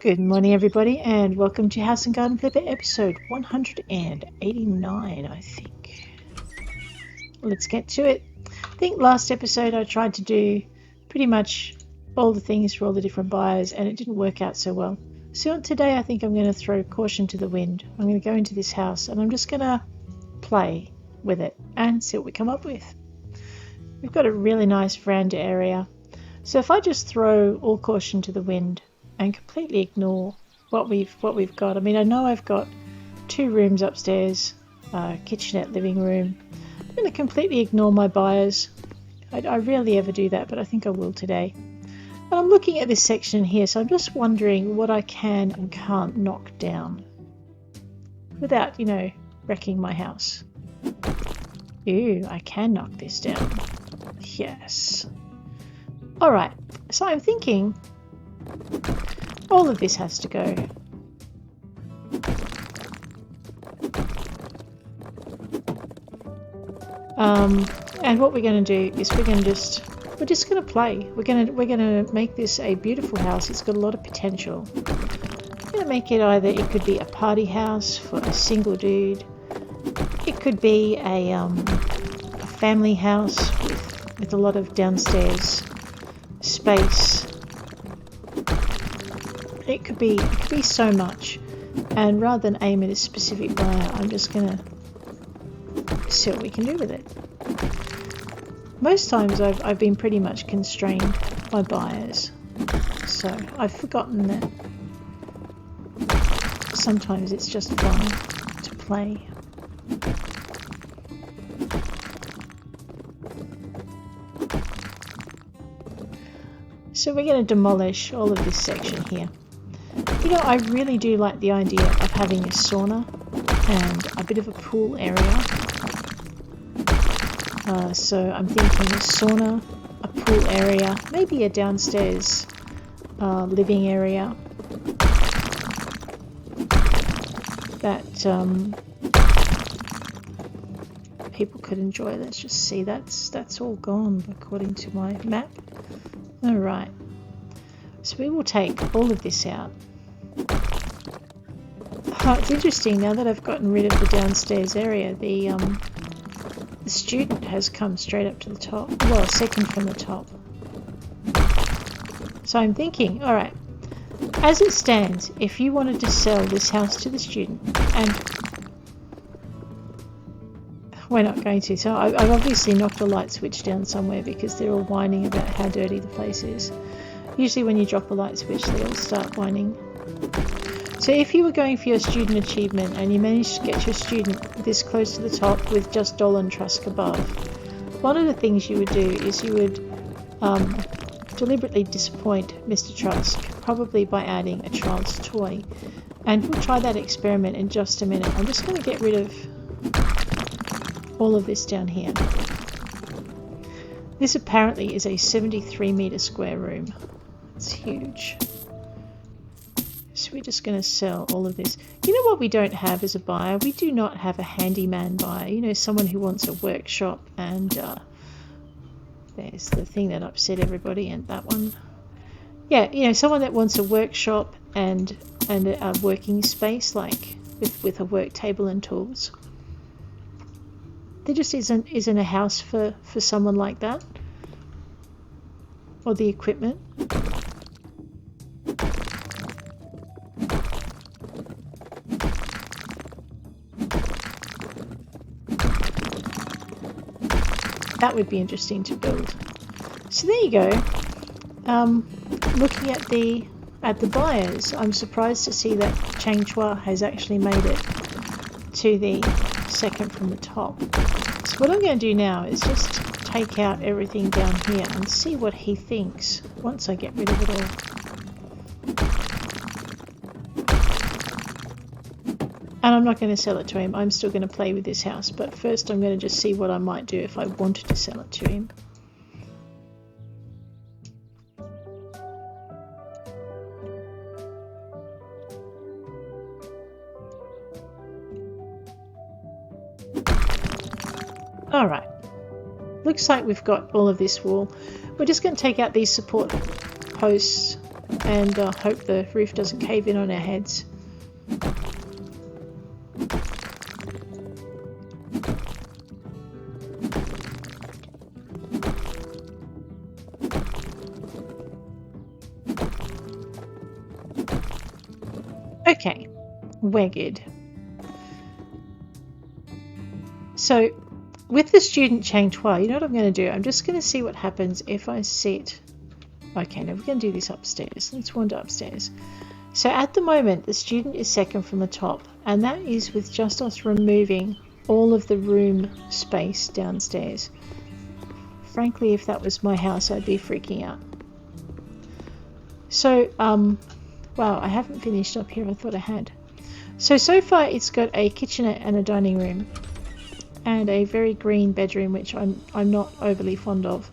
Good morning, everybody, and welcome to House and Garden Flipper episode 189, I think. Let's get to it. I think last episode I tried to do pretty much all the things for all the different buyers, and it didn't work out so well. So today I think I'm going to throw caution to the wind. I'm going to go into this house and I'm just going to play with it and see what we come up with. We've got a really nice veranda area. So if I just throw all caution to the wind and completely ignore what we've got. I mean, I know I've got 2 rooms upstairs, kitchenette, living room. I'm going to completely ignore my buyers. I rarely ever do that, but I think I will today. And I'm looking at this section here, so I'm just wondering what I can and can't knock down without, wrecking my house. Ooh, I can knock this down. Yes. Alright, so I'm thinking all of this has to go. And what we're going to do is we're just going to play. We're going to make this a beautiful house. It's got a lot of potential. We're going to make it either, it could be a party house for a single dude. It could be a family house with a lot of downstairs space. It could be so much, and rather than aim at a specific buyer, I'm just gonna see what we can do with it. Most times I've been pretty much constrained by buyers, so I've forgotten that sometimes it's just fun to play. So we're going to demolish all of this section here. I really do like the idea of having a sauna and a bit of a pool area. So I'm thinking a sauna, a pool area, maybe a downstairs living area that people could enjoy. Let's just see, that's all gone according to my map. Alright, so we will take all of this out. It's interesting, now that I've gotten rid of the downstairs area, the student has come straight up to the top, well, second from the top. So I'm thinking, alright, as it stands, if you wanted to sell this house to the student, and we're not going to, so I've obviously knocked a light switch down somewhere because they're all whining about how dirty the place is. Usually when you drop a light switch they all start whining. So if you were going for your student achievement and you managed to get your student this close to the top with just Dolan Trusk above, one of the things you would do is you would deliberately disappoint Mr. Trusk, probably by adding a child's toy. And we'll try that experiment in just a minute. I'm just going to get rid of all of this down here. This apparently is a 73 meter square room. It's huge. So we're just going to sell all of this. You know what we don't have as a buyer? We do not have a handyman buyer. Someone who wants a workshop, and there's the thing that upset everybody, and that one. Yeah, someone that wants a workshop and a working space, like with a work table and tools. There just isn't a house for someone like that, or the equipment. That would be interesting to build. So there you go. Looking at the buyers, I'm surprised to see that Chang Chua has actually made it to the second from the top. So what I'm going to do now is just take out everything down here and see what he thinks once I get rid of it all. And I'm not going to sell it to him. I'm still going to play with this house, but first I'm going to just see what I might do if I wanted to sell it to him. Alright, looks like we've got all of this wall. We're just going to take out these support posts and hope the roof doesn't cave in on our heads. Okay, we're good. So with the student chantoir, you know what I'm going to do? I'm just going to see what happens if I sit. Okay, now we're going to do this upstairs. Let's wander upstairs. So at the moment, the student is second from the top, and that is with just us removing all of the room space downstairs. Frankly, if that was my house, I'd be freaking out. So, wow, I haven't finished up here. I thought I had. So far it's got a kitchenette and a dining room, and a very green bedroom, which I'm not overly fond of,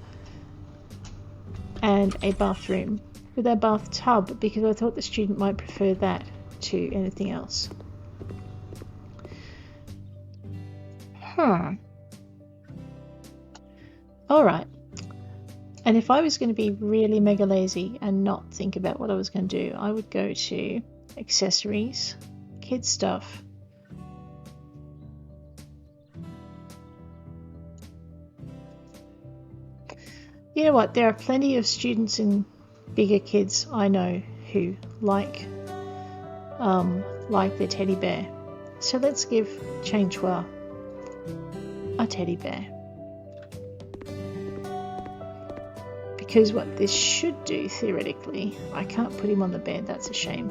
and a bathroom with a bathtub, because I thought the student might prefer that to anything else. Alright. And if I was going to be really mega lazy and not think about what I was going to do, I would go to accessories, kids stuff, you know what, there are plenty of students and bigger kids I know who like their teddy bear. So let's give Chantoir a teddy bear. Because what this should do, theoretically, I can't put him on the bed, that's a shame.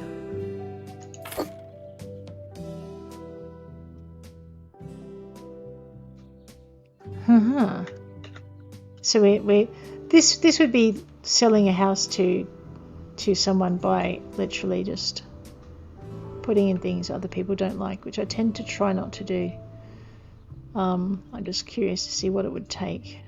So this would be selling a house to someone by literally just putting in things other people don't like, which I tend to try not to do. I'm just curious to see what it would take.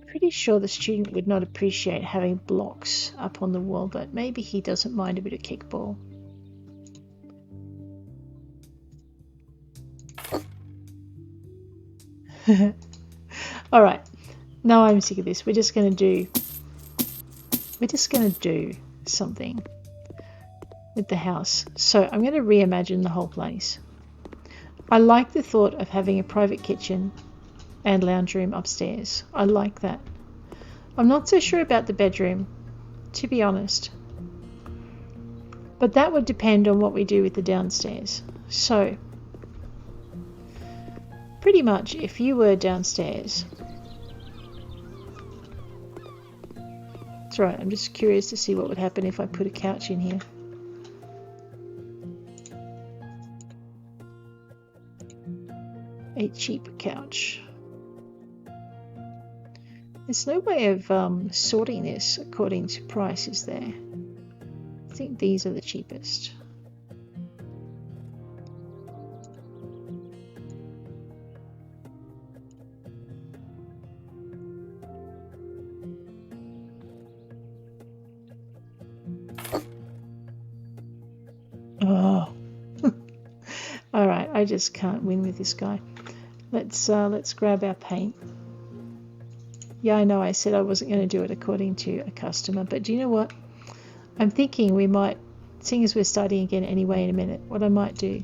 Pretty sure the student would not appreciate having blocks up on the wall, but maybe he doesn't mind a bit of kickball. Alright, now I'm sick of this. We're just gonna do something with the house. So I'm going to reimagine the whole place. I like the thought of having a private kitchen and lounge room upstairs. I like that. I'm not so sure about the bedroom, to be honest. But that would depend on what we do with the downstairs. So, pretty much if you were downstairs... That's right, I'm just curious to see what would happen if I put a couch in here. A cheap couch. There's no way of sorting this according to price, is there? I think these are the cheapest. Oh. Alright, I just can't win with this guy. Let's grab our paint. Yeah, I know I said I wasn't going to do it according to a customer, but do you know what? I'm thinking we might, seeing as we're starting again anyway in a minute, what I might do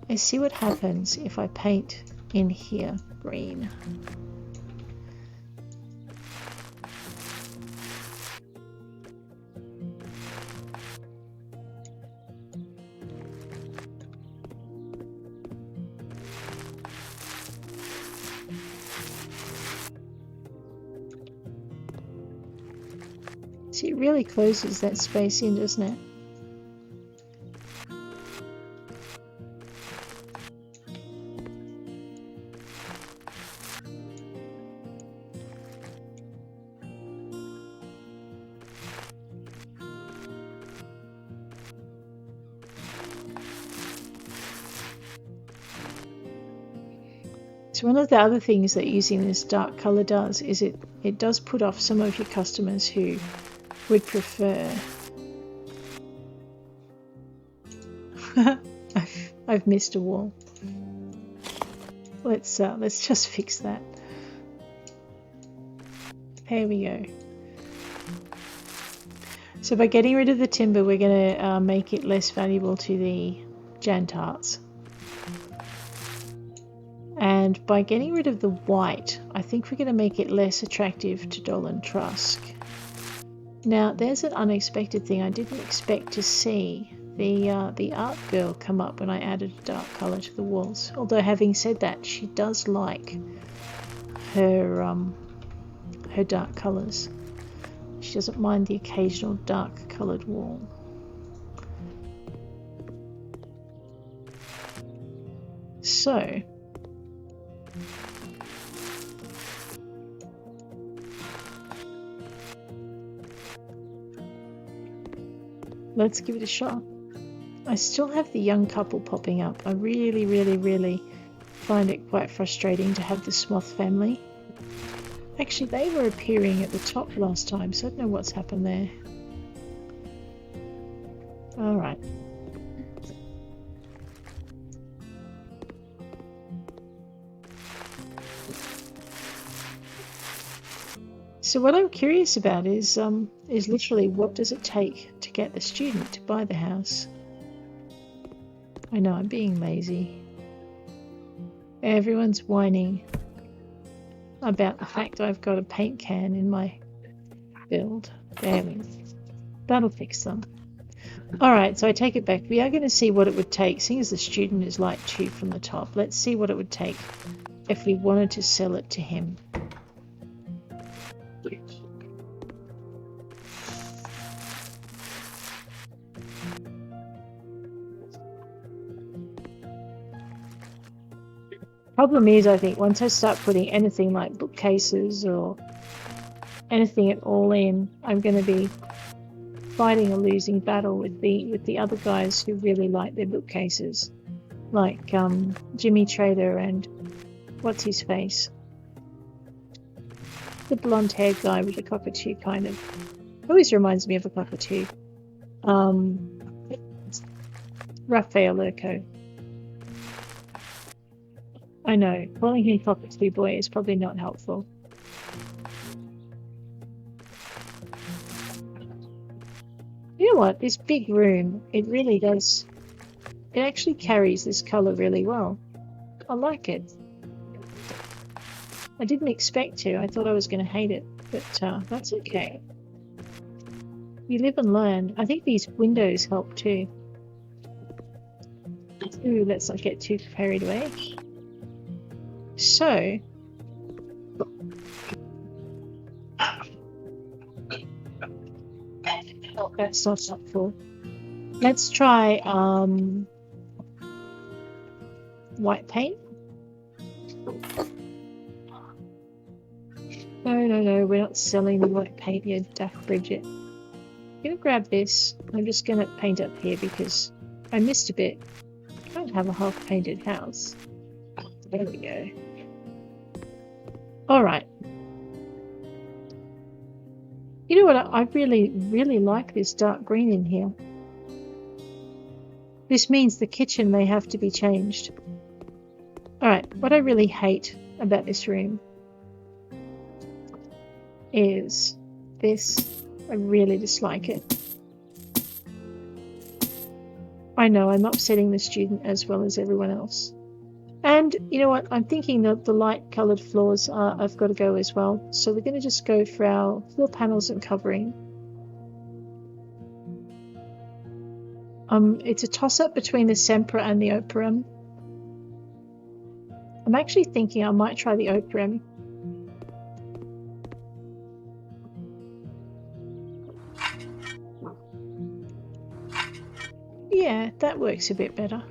is see what happens if I paint in here green. See, it really closes that space in, doesn't it? So one of the other things that using this dark color does is it does put off some of your customers who would prefer. I've missed a wall. Let's just fix that. There we go. So by getting rid of the timber, we're going to make it less valuable to the jantarts. And by getting rid of the white, I think we're going to make it less attractive to Dolan Trusk. Now, there's an unexpected thing. I didn't expect to see the art girl come up when I added a dark colour to the walls. Although, having said that, she does like her dark colours. She doesn't mind the occasional dark coloured wall. So, let's give it a shot. I still have the young couple popping up. I really, really, really find it quite frustrating to have the Sloth family. Actually, they were appearing at the top last time, so I don't know what's happened there. Alright. So what I'm curious about is literally what does it take to get the student to buy the house? I know, I'm being lazy. Everyone's whining about the fact I've got a paint can in my build. There we go. That'll fix them. Alright, so I take it back. We are going to see what it would take, seeing as the student is light 2 from the top. Let's see what it would take if we wanted to sell it to him. Problem is, I think, once I start putting anything like bookcases or anything at all in, I'm going to be fighting a losing battle with the other guys who really like their bookcases, like Jimmy Trader and what's his face, the blonde-haired guy with the cockatoo kind of. Always reminds me of a cockatoo. Raphael Urco. I know, calling him Cockatoo Boy is probably not helpful. You know what? This big room, it really does. It actually carries this colour really well. I like it. I didn't expect to. I thought I was going to hate it, but that's okay. You live and learn. I think these windows help too. Ooh, let's not get too carried away. So, oh, that's not helpful. Let's try white paint. No, we're not selling the white paint yet, Duck Bridget. I'm gonna grab this. I'm just gonna paint up here because I missed a bit. I can't have a half painted house. There we go. Alright. You know what? I really, really like this dark green in here. This means the kitchen may have to be changed. Alright, what I really hate about this room is this. I really dislike it. I know I'm upsetting the student as well as everyone else. And you know what? I'm thinking that the light coloured floors have got to go as well. So we're going to just go for our floor panels and covering. It's a toss-up between the Sempra and the Operum. I'm actually thinking I might try the Operum. Yeah, that works a bit better.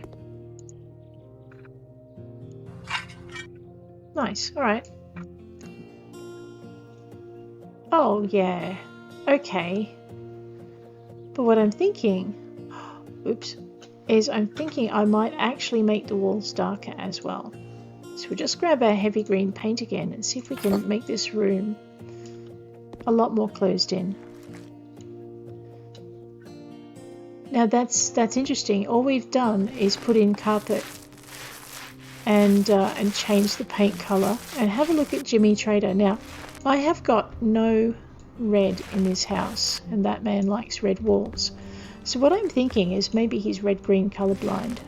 Nice, alright. Oh, yeah. Okay. But what I'm thinking, oops, is I'm thinking I might actually make the walls darker as well. So we'll just grab our heavy green paint again and see if we can make this room a lot more closed in. Now that's interesting. All we've done is put in carpet and change the paint color, and have a look at Jimmy Trader. Now, I have got no red in this house, and that man likes red walls. So what I'm thinking is maybe he's red-green colorblind.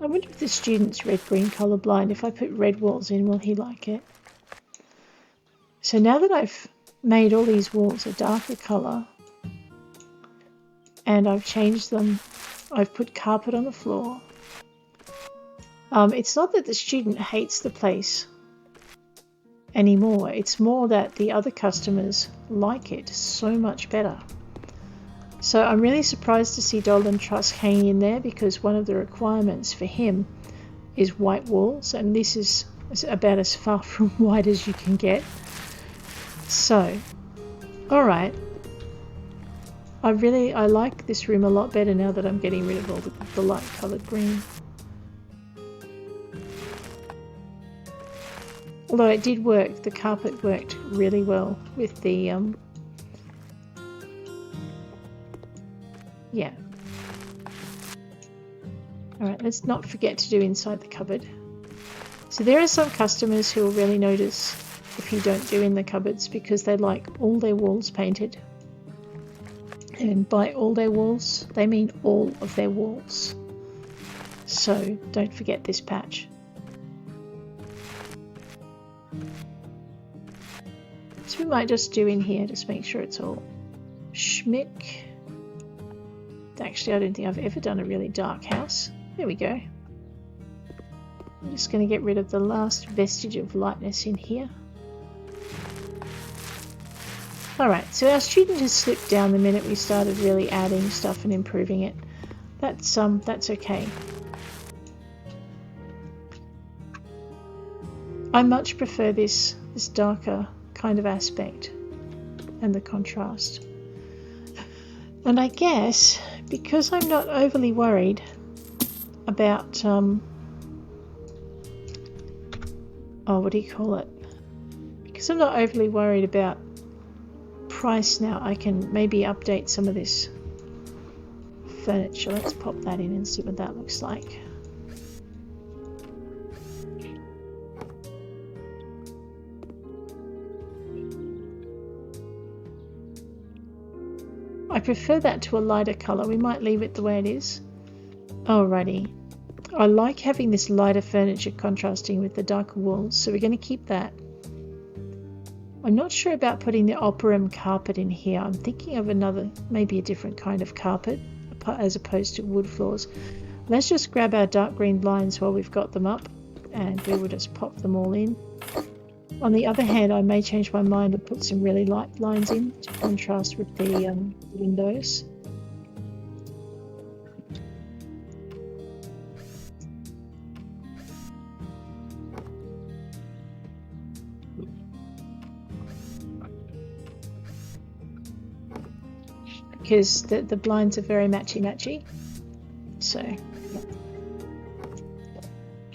I wonder if the student's red-green colorblind. If I put red walls in, will he like it? So now that I've made all these walls a darker color, and I've changed them, I've put carpet on the floor. It's not that the student hates the place anymore. It's more that the other customers like it so much better. So I'm really surprised to see Dolan Trusk hanging in there, because one of the requirements for him is white walls, and this is about as far from white as you can get. So, alright. I like this room a lot better now that I'm getting rid of all the light coloured green. Although it did work, the carpet worked really well with the yeah. Alright, let's not forget to do inside the cupboard. So there are some customers who will really notice if you don't do in the cupboards, because they like all their walls painted. And by all their walls, they mean all of their walls. So don't forget this patch. So we might just do in here, just make sure it's all schmick. Actually, I don't think I've ever done a really dark house. There we go. I'm just going to get rid of the last vestige of lightness in here. Alright, so our student has slipped down the minute we started really adding stuff and improving it. That's okay. I much prefer this darker kind of aspect and the contrast. And I guess because I'm not overly worried about what do you call it? Because I'm not overly worried about price now, I can maybe update some of this furniture. Let's pop that in and see what that looks like. I prefer that to a lighter colour. We might leave it the way it is. Alrighty. I like having this lighter furniture contrasting with the darker walls, so we're going to keep that. I'm not sure about putting the operum carpet in here. I'm thinking of another, maybe a different kind of carpet as opposed to wood floors. Let's just grab our dark green blinds while we've got them up, and we will just pop them all in. On the other hand, I may change my mind and put some really light blinds in to contrast with the windows. Because the blinds are very matchy-matchy. So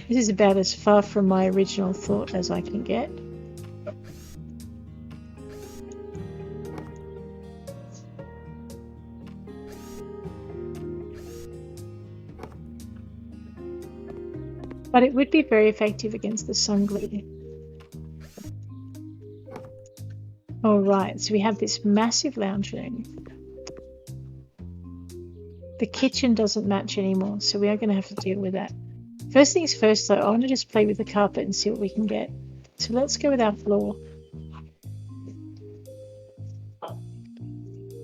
this is about as far from my original thought as I can get. But it would be very effective against the sun glare. Alright, so we have this massive lounge room. The kitchen doesn't match anymore, so we are going to have to deal with that. First things first though, I want to just play with the carpet and see what we can get. So let's go with our floor.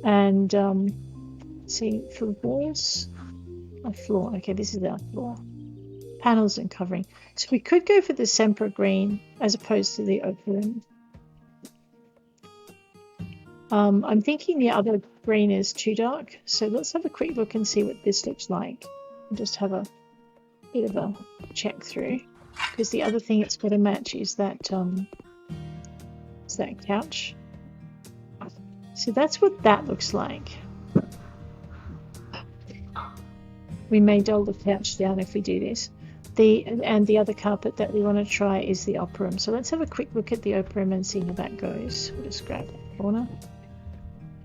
And see, for walls, our floor. Okay, this is our floor. Panels and covering. So we could go for the Sempra green as opposed to the open. I'm thinking the other green is too dark, so let's have a quick look and see what this looks like. And just have a bit of a check through, because the other thing it's got to match is that couch. So that's what that looks like. We may dull the couch down if we do this. And the other carpet that we want to try is the opera room. So let's have a quick look at the opera room and see how that goes. We'll just grab that corner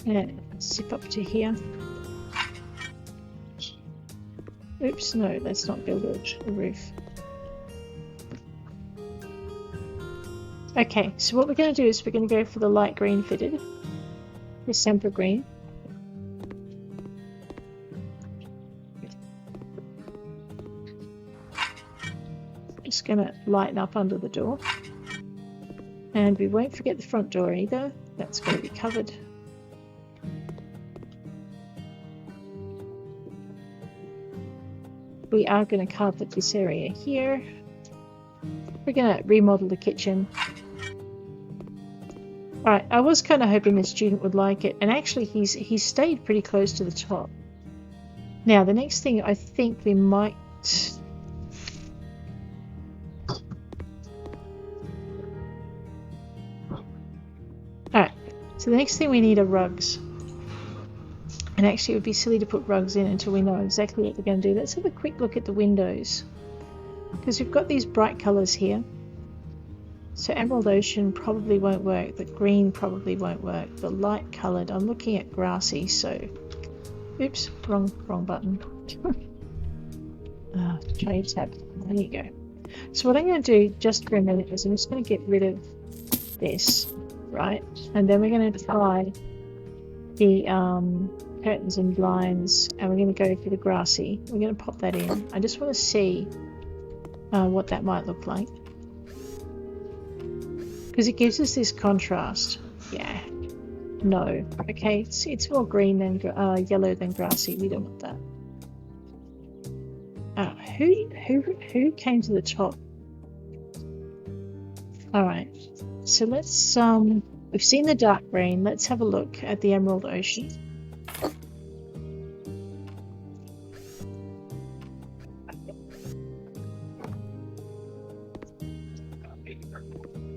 and zip up to here. Oops, no, let's not build a roof. Okay, so what we're going to do is we're going to go for the light green fitted. This Semper green. Just going to lighten up under the door. And we won't forget the front door either. That's going to be covered. We are going to carpet this area here. We're going to remodel the kitchen. Alright, I was kind of hoping the student would like it, and actually he's stayed pretty close to the top. Now, the next thing I think we might... Alright, so the next thing we need are rugs. And actually it would be silly to put rugs in until we know exactly what we're going to do. Let's have a quick look at the windows. Because we've got these bright colours here. So Emerald Ocean probably won't work. The green probably won't work. The light coloured, I'm looking at grassy, so... Oops, wrong button. Trade tab. There you go. So what I'm going to do just for a minute is I'm just going to get rid of this, right? And then we're going to tie the curtains and blinds, and we're going to go for the grassy. We're going to pop that in. I just want to see what that might look like. Because it gives us this contrast. Yeah. No. Okay, it's more green than yellow than grassy. We don't want that. Who came to the top? Alright. So let's we've seen the dark green. Let's have a look at the Emerald Ocean.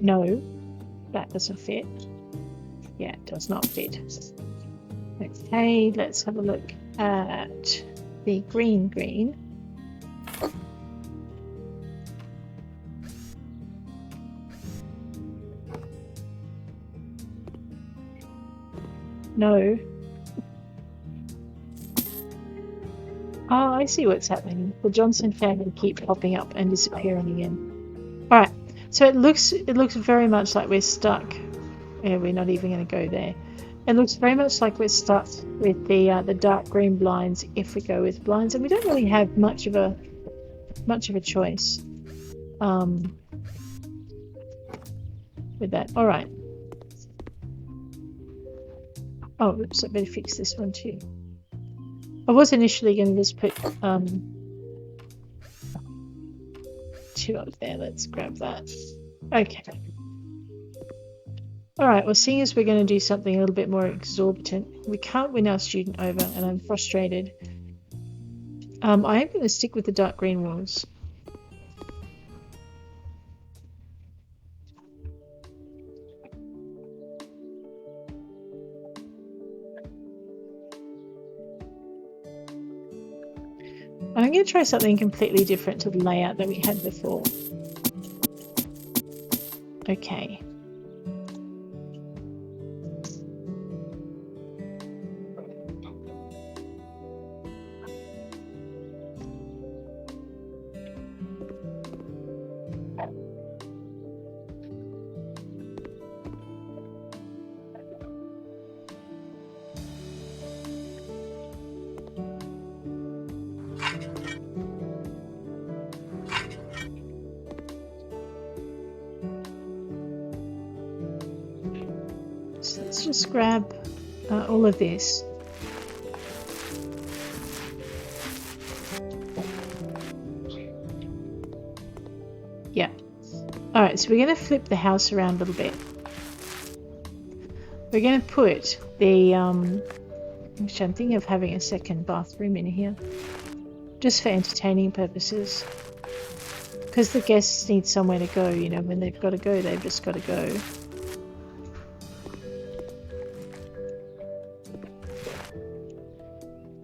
No, that doesn't fit. Yeah, it does not fit. Okay, let's have a look at the green. No. Oh, I see what's happening. The Johnson family keep popping up and disappearing again. Alright. So it looks very much like we're stuck. Yeah, we're not even going to go there. It looks very much like we're stuck with the dark green blinds if we go with blinds, and we don't really have much of a choice with that. All right. Oh, oops! I better fix this one too. I was initially going to just put two up there. Let's grab that. Okay. Alright, well, seeing as we're going to do something a little bit more exorbitant, we can't win our student over, and I'm frustrated. I am going to stick with the dark green walls. I'm going to try something completely different to the layout that we had before. Okay. So let's just grab all of this. Yeah. Alright, so we're going to flip the house around a little bit. We're going to put the... actually, I'm thinking of having a second bathroom in here. Just for entertaining purposes. Because the guests need somewhere to go, you know, when they've got to go, they've just got to go.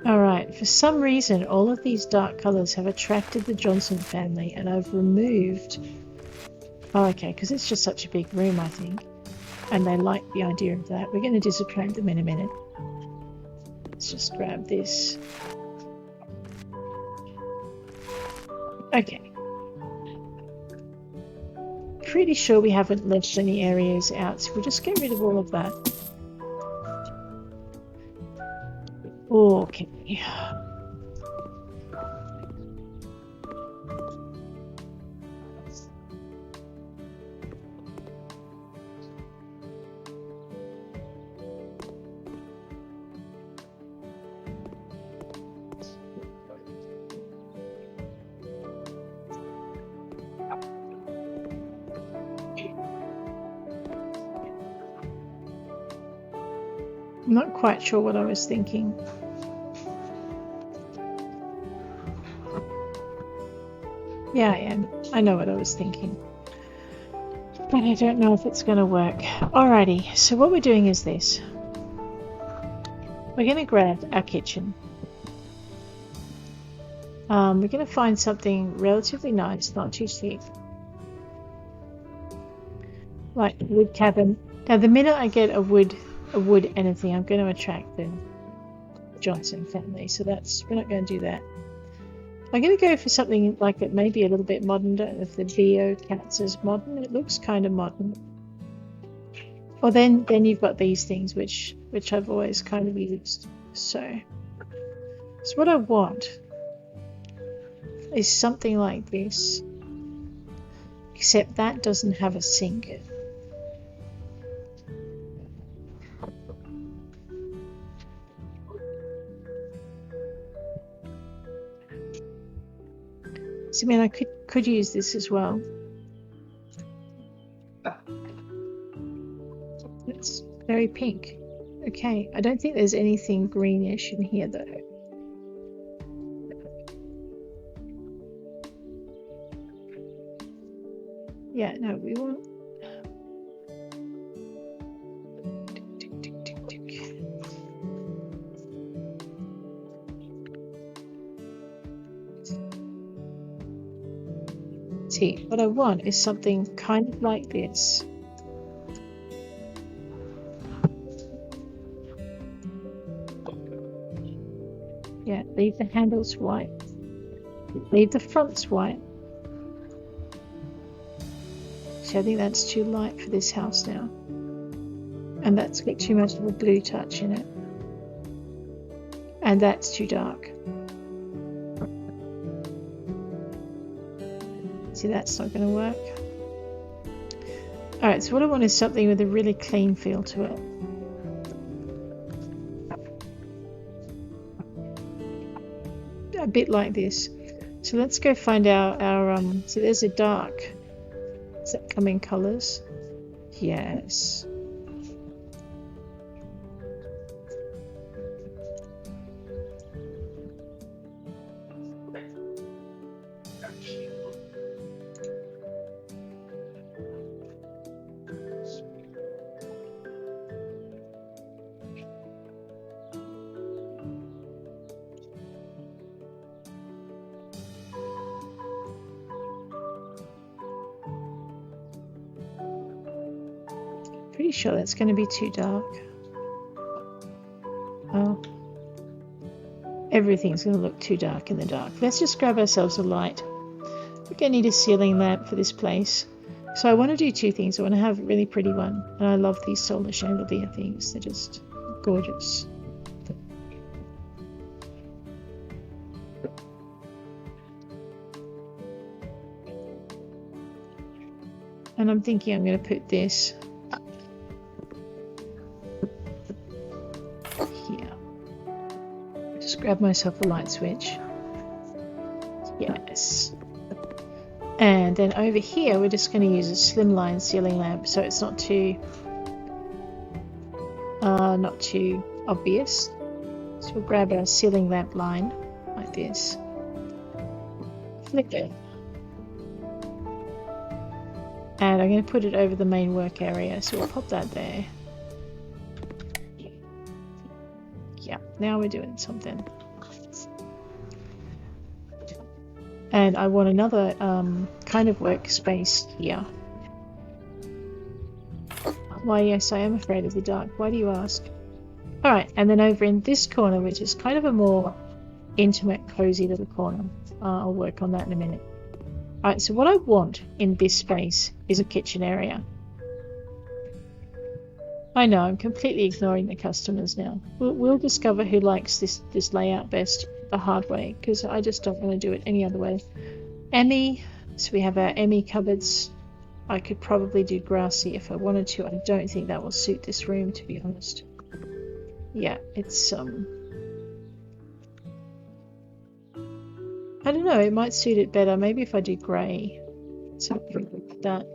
Alright, for some reason all of these dark colours have attracted the Johnson family, and I've removed... Oh, okay, because it's just such a big room, I think. And they like the idea of that. We're going to disappoint them in a minute. Let's just grab this. Okay. Pretty sure we haven't left any areas out, so we'll just get rid of all of that. Okay. I'm not quite sure what I was thinking. Yeah, I am. I know what I was thinking. But I don't know if it's going to work. Alrighty, so what we're doing is this. We're going to grab our kitchen. We're going to find something relatively nice, not too cheap. Like wood cabin. Now the minute I get a wood anything, I'm going to attract the Johnson family, so we're not going to do that. I'm going to go for something like it may be a little bit modern. Don't know if the bio counts as modern. It looks kind of modern. Well, then you've got these things which I've always kind of used. So what I want is something like this, except that doesn't have a sink. So, I mean, I could use this as well. It's very pink. Okay, I don't think there's anything greenish in here though. Yeah, no, we want... See, what I want is something kind of like this. Yeah, leave the handles white. Leave the fronts white. So I think that's too light for this house now. And that's got too much of a blue touch in it. And that's too dark. See, that's not going to work. Alright, so what I want is something with a really clean feel to it. A bit like this. So let's go find our so there's a dark. Does that come in colours? Yes. Pretty sure that's going to be too dark. Oh, everything's going to look too dark in the dark. Let's just grab ourselves a light. We're going to need a ceiling lamp for this place. So I want to do two things. I want to have a really pretty one, and I love these solar chandelier things. They're just gorgeous. And I'm thinking I'm going to put this here. Just grab myself a light switch. Yes. And then over here we're just going to use a slimline ceiling lamp so it's not too obvious. So we'll grab our ceiling lamp line like this. Flick it. And I'm going to put it over the main work area, so we'll pop that there. Yeah, now we're doing something. And I want another kind of workspace here. Why, yes, I am afraid of the dark. Why do you ask? Alright, and then over in this corner, which is kind of a more intimate, cozy little corner. I'll work on that in a minute. Alright, so what I want in this space is a kitchen area. I know, I'm completely ignoring the customers now. We'll discover who likes this layout best the hard way, because I just don't want to do it any other way. Emmy, so we have our Emmy cupboards. I could probably do grassy if I wanted to. I don't think that will suit this room, to be honest. Yeah, it's I don't know, it might suit it better. Maybe if I do grey. Something like that.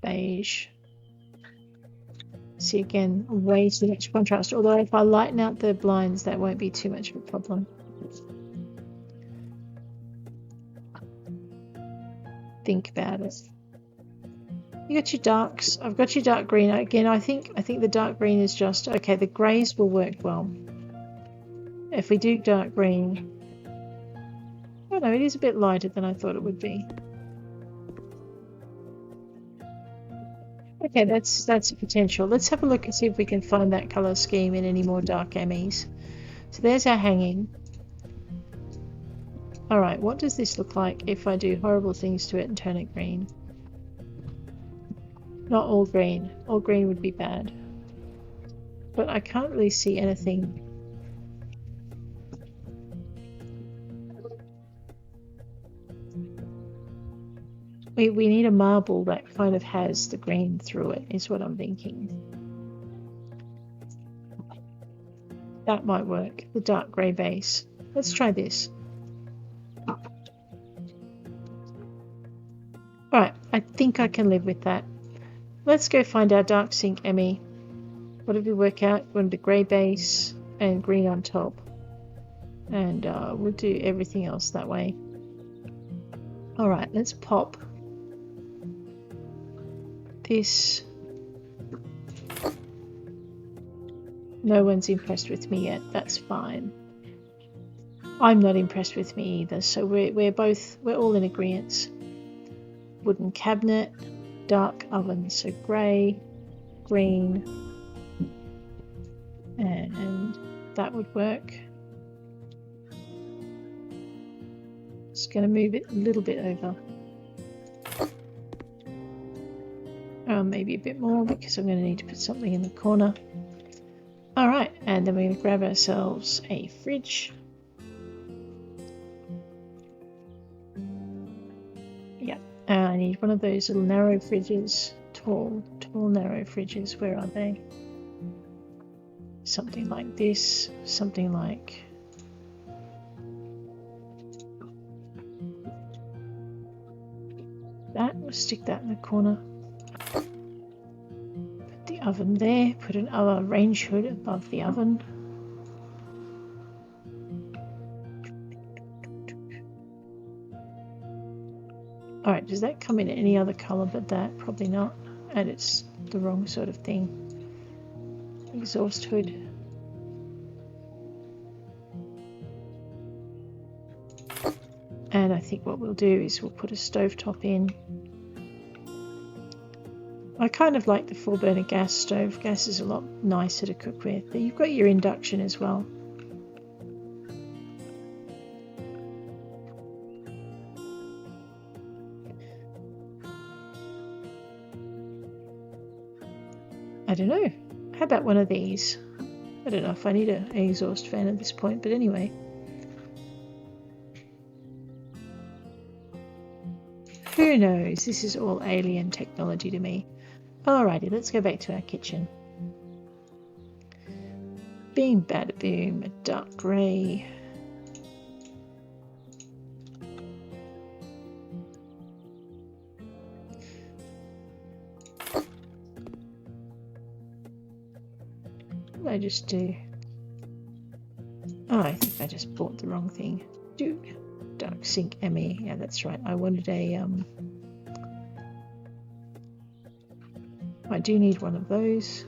Beige. See, again, way too much contrast. Although if I lighten out the blinds, that won't be too much of a problem. Think about it. You got your darks. I've got your dark green. Again, I think the dark green is just okay. The greys will work well. If we do dark green, oh no, it is a bit lighter than I thought it would be. Okay, that's a potential. Let's have a look and see if we can find that color scheme in any more dark Emmys. So there's our hanging. All right, what does this look like if I do horrible things to it and turn it green? Not all green. All green would be bad. But I can't really see anything. We need a marble that kind of has the green through it, is what I'm thinking. That might work. The dark grey base. Let's try this. Alright, I think I can live with that. Let's go find our dark sink Emmy. What did we work out? We wanted a grey base and green on top. And we'll do everything else that way. Alright, let's pop this. No one's impressed with me yet. That's fine. I'm not impressed with me either. So we're all in agreement. Wooden cabinet, dark oven, so grey, green, and that would work. Just going to move it a little bit over. Maybe a bit more because I'm going to need to put something in the corner. Alright, and then we're going to grab ourselves a fridge. Yeah, I need one of those little narrow fridges. Tall, narrow fridges. Where are they? Something like this. Something like... that. We'll stick that in the corner. Oven there, put another range hood above the oven. Alright, does that come in any other colour but that? Probably not. And it's the wrong sort of thing. Exhaust hood. And I think what we'll do is we'll put a stovetop in. I kind of like the 4-burner gas stove. Gas is a lot nicer to cook with. But you've got your induction as well. I don't know. How about one of these? I don't know if I need an exhaust fan at this point, but anyway. Who knows? This is all alien technology to me. Alrighty, let's go back to our kitchen. Beam, bada boom, a dark grey. What did I just do? Oh, I think I just bought the wrong thing. Dude, dark sink Emmy. Yeah, that's right. I wanted a I do need one of those.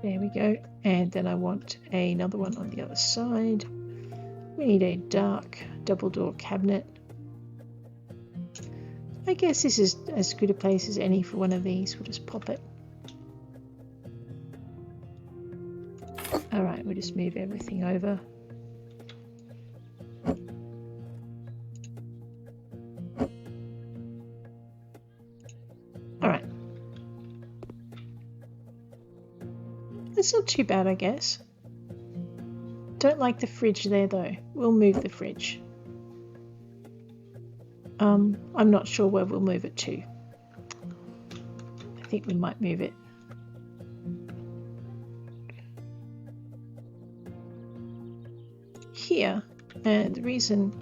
There we go. And then I want another one on the other side. We need a dark double door cabinet. I guess this is as good a place as any for one of these. We'll just pop it. Alright, we'll just move everything over. Alright. It's not too bad, I guess. Don't like the fridge there though. We'll move the fridge. I'm not sure where we'll move it to. I think we might move it. Here. And the reason,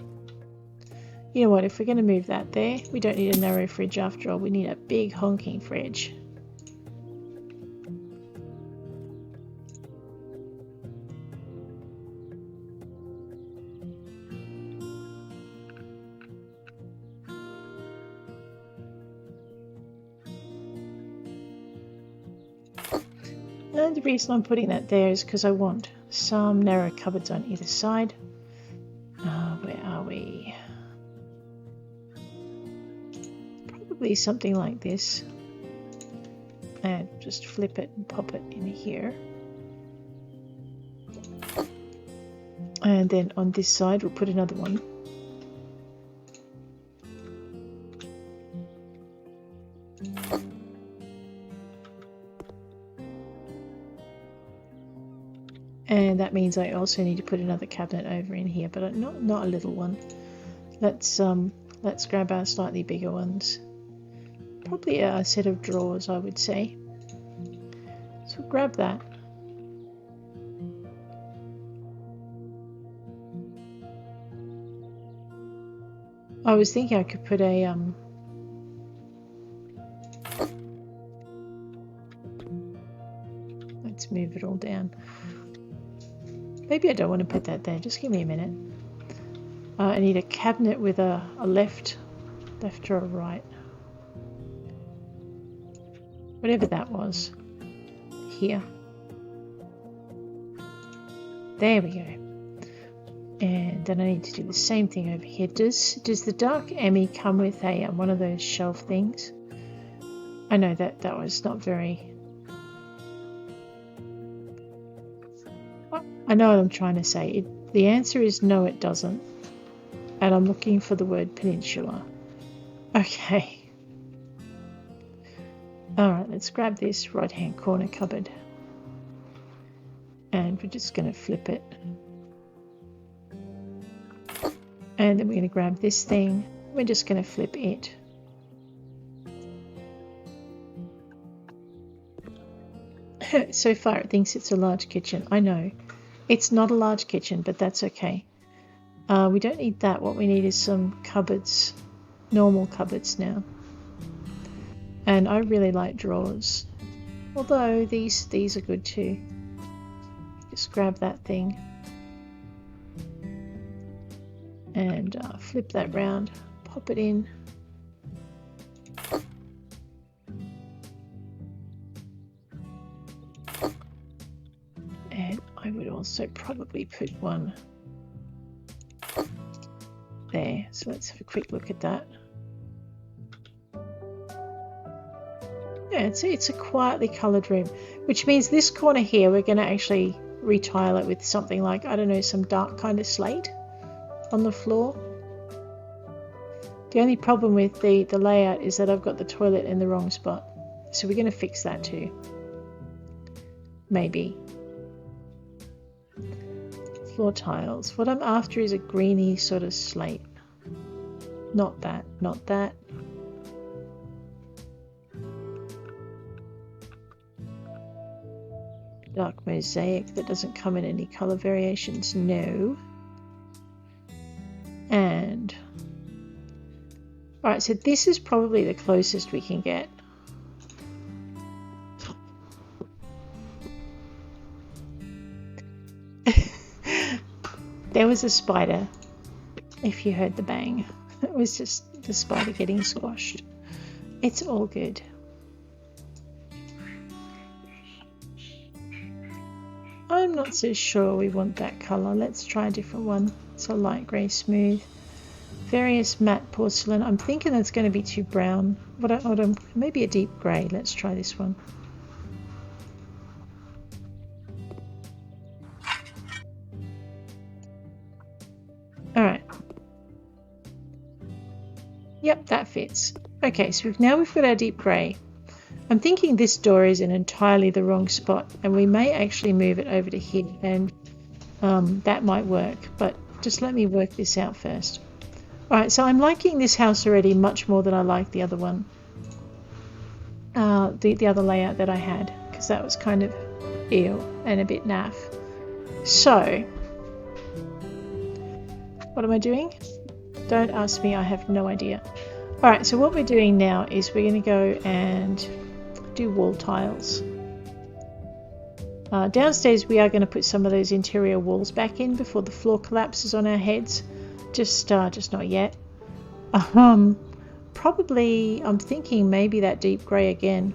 you know what, if we're going to move that there, we don't need a narrow fridge after all. We need a big honking fridge. And the reason I'm putting that there is because I want some narrow cupboards on either side. Where are we? Probably something like this. And just flip it and pop it in here. And then on this side we'll put another one. And that means I also need to put another cabinet over in here, but not a little one. Let's grab our slightly bigger ones. Probably a set of drawers, I would say. So grab that. I was thinking I could put a let's move it all down. Maybe I don't want to put that there. Just give me a minute. I need a cabinet with a left or a right. Whatever that was. Here. There we go. And then I need to do the same thing over here. Does the Dark Emmy come with a one of those shelf things? I know that was not very... I know what I'm trying to say. The answer is no, it doesn't. And I'm looking for the word peninsula. Okay. Alright, let's grab this right hand corner cupboard. And we're just going to flip it. And then we're going to grab this thing. We're just going to flip it. So far it thinks it's a large kitchen. I know. It's not a large kitchen, but that's okay. We don't need that. What we need is some cupboards. Normal cupboards now. And I really like drawers. Although these are good too. Just grab that thing. And flip that round. Pop it in. And I would also probably put one there. So let's have a quick look at that. Yeah, it's a quietly coloured room, which means this corner here we're going to actually retile it with something like, I don't know, some dark kind of slate on the floor. The only problem with the layout is that I've got the toilet in the wrong spot. So we're going to fix that too. Maybe. Floor tiles. What I'm after is a greeny sort of slate. Not that, not that. Dark mosaic that doesn't come in any colour variations, no. And alright, so this is probably the closest we can get. There was a spider, if you heard the bang. It was just the spider getting squashed. It's all good. I'm not so sure we want that colour. Let's try a different one. So light grey smooth. Various matte porcelain. I'm thinking that's going to be too brown. Maybe a deep grey. Let's try this one. Alright. Yep, that fits. Okay, so now we've got our deep grey. I'm thinking this door is in entirely the wrong spot, and we may actually move it over to here, and that might work, but just let me work this out first. Alright, so I'm liking this house already much more than I like the other one. The other layout that I had, because that was kind of ew and a bit naff. So, what am I doing? Don't ask me, I have no idea. Alright, so what we're doing now is we're going to go and do wall tiles. Downstairs we are going to put some of those interior walls back in before the floor collapses on our heads. Just not yet. Probably, I'm thinking maybe that deep grey again.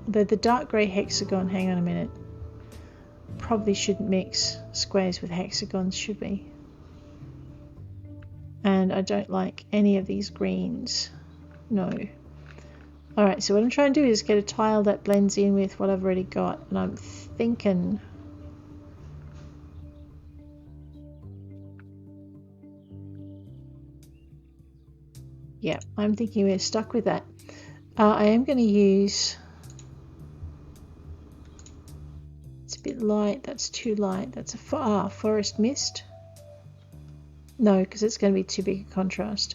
The dark grey hexagon, hang on a minute. Probably shouldn't mix squares with hexagons, should we? And I don't like any of these greens. No. Alright, so what I'm trying to do is get a tile that blends in with what I've already got. And I'm thinking... yeah, I'm thinking we're stuck with that. I am going to use... it's a bit light. That's too light. That's a forest mist. No, because it's going to be too big a contrast.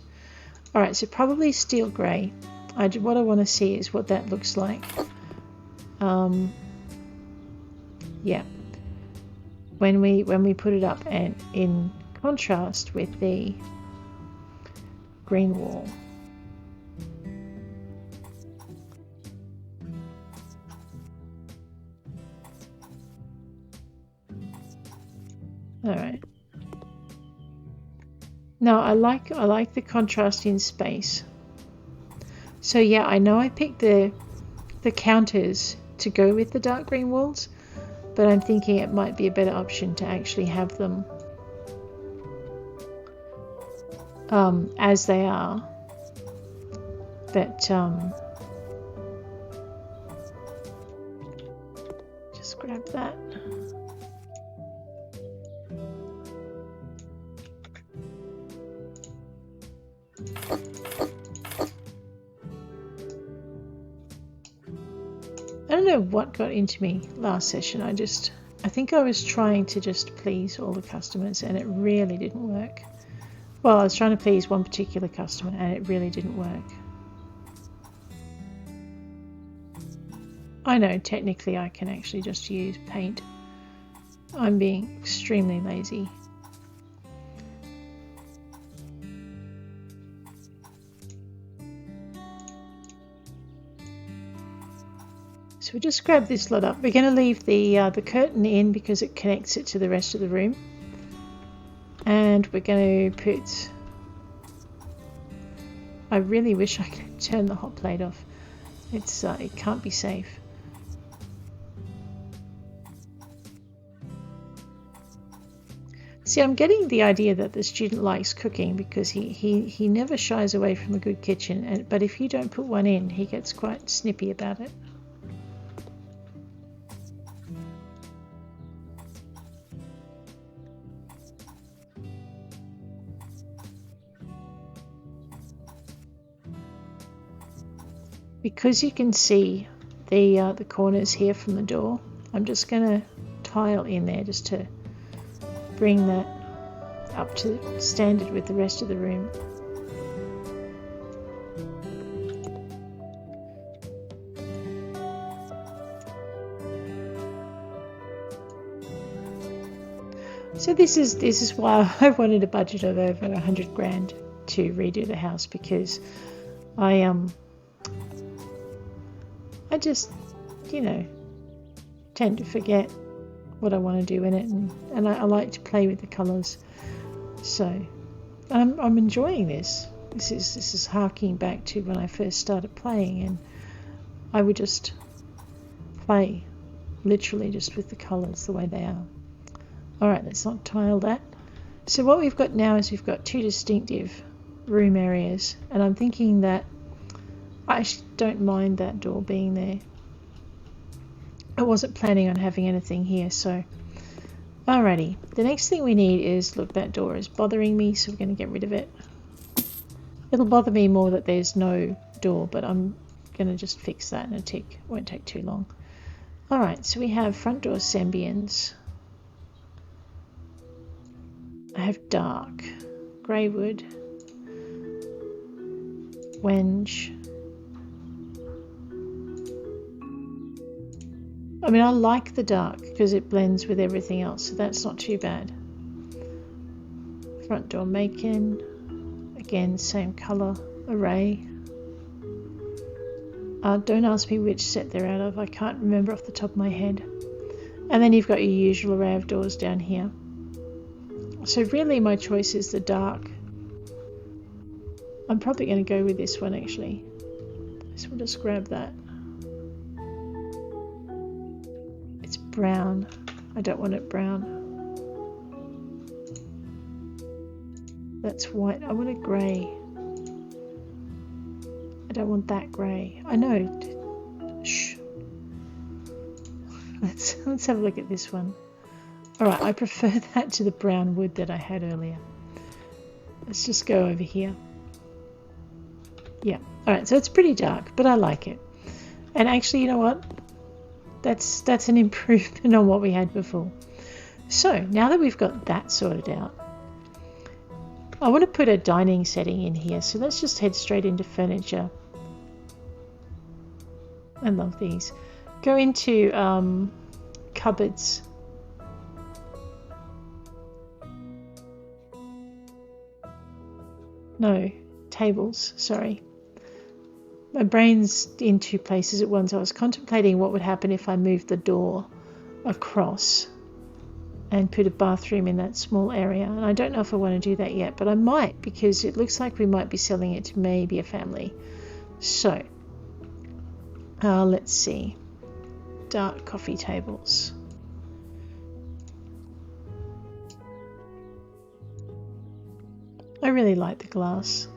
Alright, so probably steel grey. What I want to see is what that looks like. Yeah. When we put it up and in contrast with the green wall. Alright. No, I like the contrast in space. So yeah, I know I picked the counters to go with the dark green walls, but I'm thinking it might be a better option to actually have them as they are. But just grab that. I don't know what got into me last session. I think I was trying to just please all the customers and it really didn't work. Well, I was trying to please one particular customer and it really didn't work. I know technically I can actually just use paint. I'm being extremely lazy. So we'll just grab this lot up. We're going to leave the curtain in because it connects it to the rest of the room. And we're going to put... I really wish I could turn the hot plate off. It can't be safe. See, I'm getting the idea that the student likes cooking because he never shies away from a good kitchen. But if you don't put one in, he gets quite snippy about it. Because you can see the corners here from the door, I'm just going to tile in there just to bring that up to standard with the rest of the room. So this is why I wanted a budget of over 100 grand to redo the house, because I just, tend to forget what I want to do in it, and I like to play with the colours. So I'm enjoying this. This is harking back to when I first started playing, and I would just play literally just with the colours the way they are. Alright, let's not tile that. So what we've got now is we've got two distinctive room areas, and I'm thinking that I actually don't mind that door being there. I wasn't planning on having anything here, so alrighty. The next thing we need is, look, that door is bothering me, so we're going to get rid of it. It'll bother me more that there's no door, but I'm going to just fix that in a tick. Won't take too long. Alright, so we have front door Sembians. I have dark, grey wood, wenge. I mean, I like the dark because it blends with everything else, so that's not too bad. Front door Macon, again, same colour array. Don't ask me which set they're out of, I can't remember off the top of my head. And then you've got your usual array of doors down here. So really my choice is the dark. I'm probably going to go with this one actually. So we'll just grab that. It's brown. I don't want it brown. That's white. I want it grey. I don't want that grey. I know. Shh. Let's have a look at this one. Alright, I prefer that to the brown wood that I had earlier. Let's just go over here. Yeah. Alright, so it's pretty dark, but I like it. And actually, you know what? That's an improvement on what we had before. So, now that we've got that sorted out, I want to put a dining setting in here. So let's just head straight into furniture. I love these. Go into cupboards. No, tables, sorry. My brain's in two places at once. I was contemplating what would happen if I moved the door across and put a bathroom in that small area. And I don't know if I want to do that yet, but I might, because it looks like we might be selling it to maybe a family. So, let's see. Dark coffee tables. I really like the glass.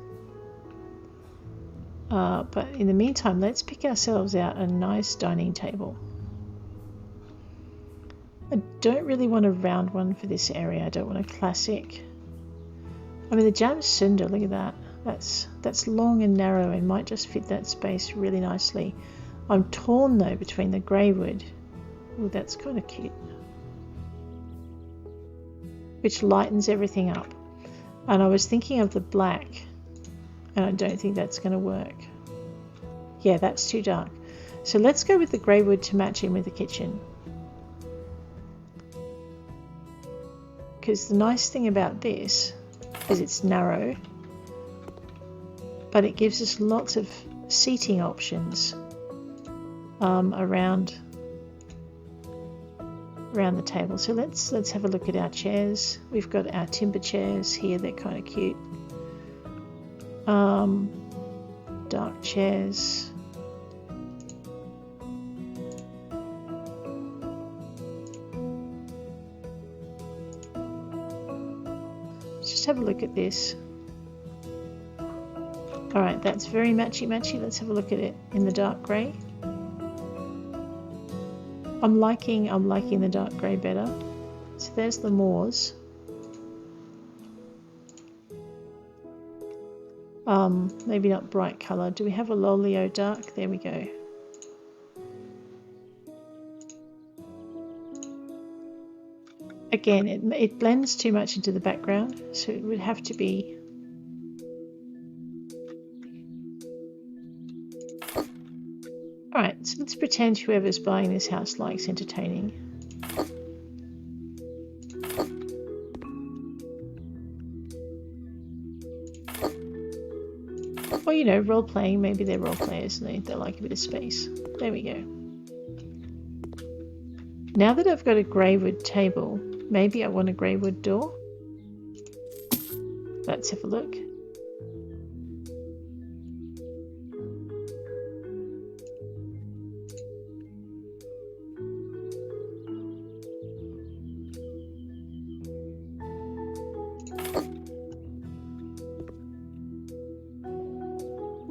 But in the meantime, let's pick ourselves out a nice dining table. I don't really want a round one for this area. I don't want a classic. I mean, the jam cinder, look at that. That's long and narrow and might just fit that space really nicely. I'm torn though between the grey wood. Oh, that's kind of cute. Which lightens everything up. And I was thinking of the black, and I don't think that's going to work. Yeah, that's too dark. So let's go with the grey wood to match in with the kitchen. Because the nice thing about this is it's narrow, but it gives us lots of seating options around the table. So let's have a look at our chairs. We've got our timber chairs here. They're kind of cute. Dark chairs. Let's just have a look at this. Alright, that's very matchy-matchy. Let's have a look at it in the dark grey. I'm liking the dark grey better. So there's the moors. Maybe not bright colour. Do we have a Lolio dark? There we go. Again, it blends too much into the background, so it would have to be. Alright, so let's pretend whoever's buying this house likes entertaining. Or, you know, role-playing. Maybe they're role-players and they like a bit of space. There we go. Now that I've got a grey wood table, maybe I want a grey wood door. Let's have a look.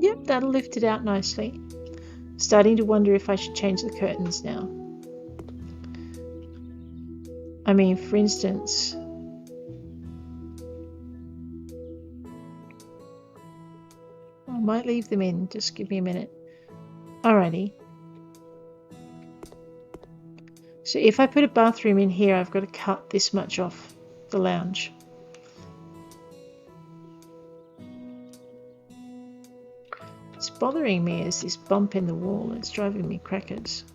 Yep, that'll lift it out nicely. Starting to wonder if I should change the curtains now. I mean, for instance, I might leave them in. Just give me a minute. Alrighty. So if I put a bathroom in here, I've got to cut this much off the lounge. What's bothering me is this bump in the wall. It's driving me crackers.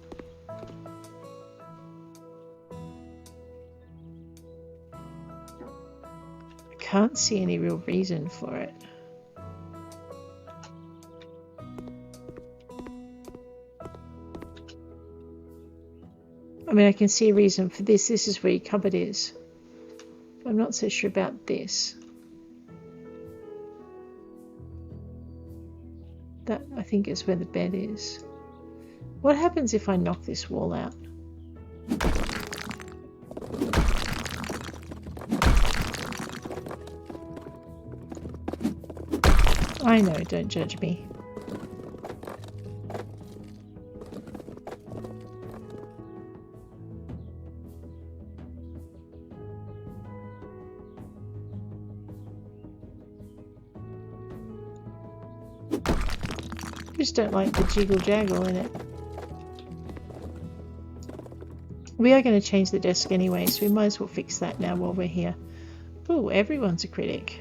I can't see any real reason for it. I mean, I can see a reason for this. This is where your cupboard is. I'm not so sure about this. That, I think, is where the bed is. What happens if I knock this wall out? I know, don't judge me. Just don't like the jiggle jaggle in it. We are going to change the desk anyway, so we might as well fix that now while we're here. Oh, everyone's a critic.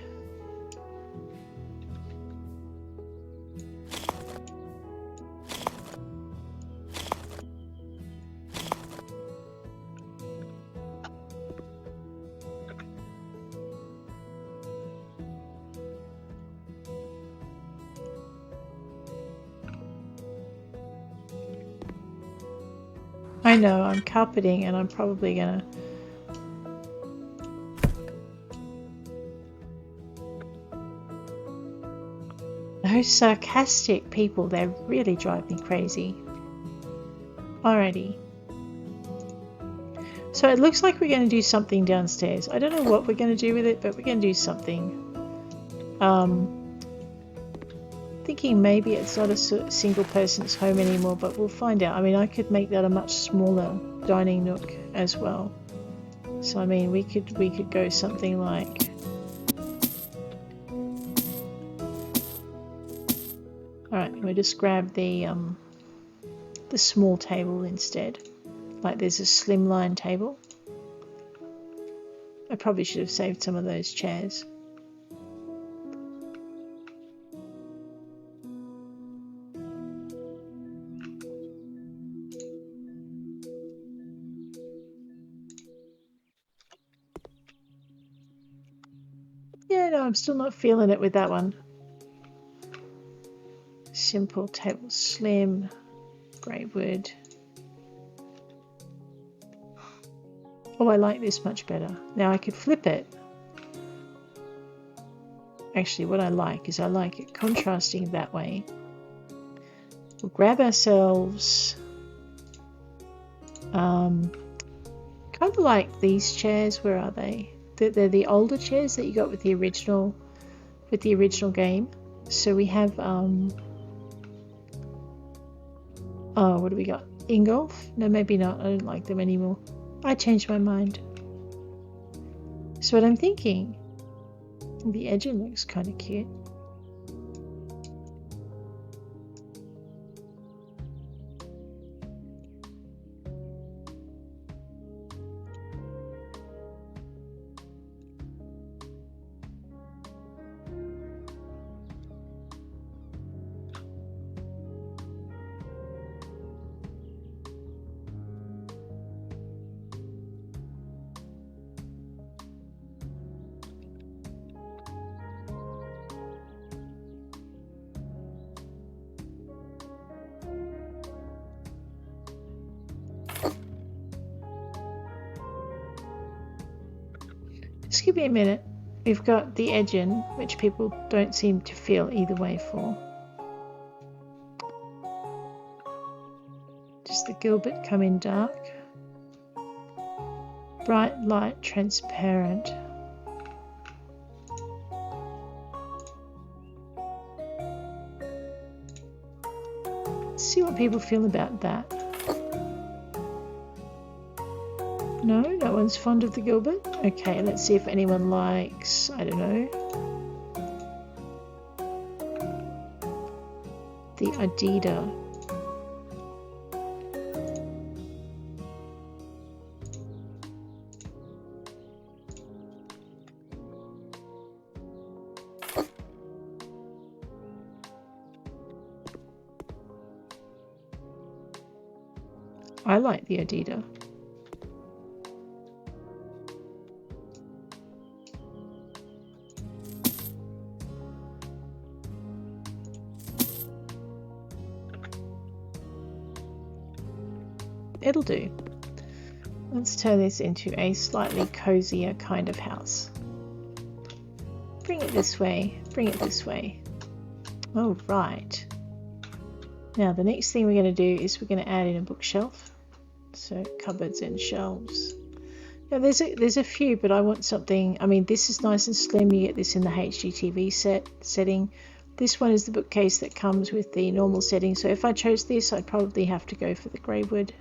I know, I'm carpeting and I'm probably gonna... Those sarcastic people, they really drive me crazy. Alrighty. So it looks like we're going to do something downstairs. I don't know what we're going to do with it, but we're going to do something. Thinking maybe it's not a single person's home anymore, but we'll find out. I mean, I could make that a much smaller dining nook as well. So I mean, we could go something like... Alright, we'll just grab the small table instead. Like there's a slimline table. I probably should have saved some of those chairs. Yeah, no, I'm still not feeling it with that one. Simple table, slim, grey wood. Oh, I like this much better. Now I could flip it. Actually, what I like is I like it contrasting that way. We'll grab ourselves kind of like these chairs. Where are they? They're the older chairs that you got with the original game. So we have oh, what do we got? Ingolf? No, maybe not. I don't like them anymore. I changed my mind. So what I'm thinking, the edging looks kind of cute. Just give me a minute. We've got the edging, which people don't seem to feel either way for. Does the Gilbert come in dark? Bright light, transparent. Let's see what people feel about that. No, no one's fond of the Gilbert. Okay, let's see if anyone likes, I don't know, the Adidas. I like the Adidas. It'll do. Let's turn this into a slightly cozier kind of house. Bring it this way, bring it this way. Oh, right. Now the next thing we're going to do is we're going to add in a bookshelf. So cupboards and shelves. Now there's a few, but I want something, I mean this is nice and slim, you get this in the HGTV setting. This one is the bookcase that comes with the normal setting, so if I chose this I'd probably have to go for the grey wood.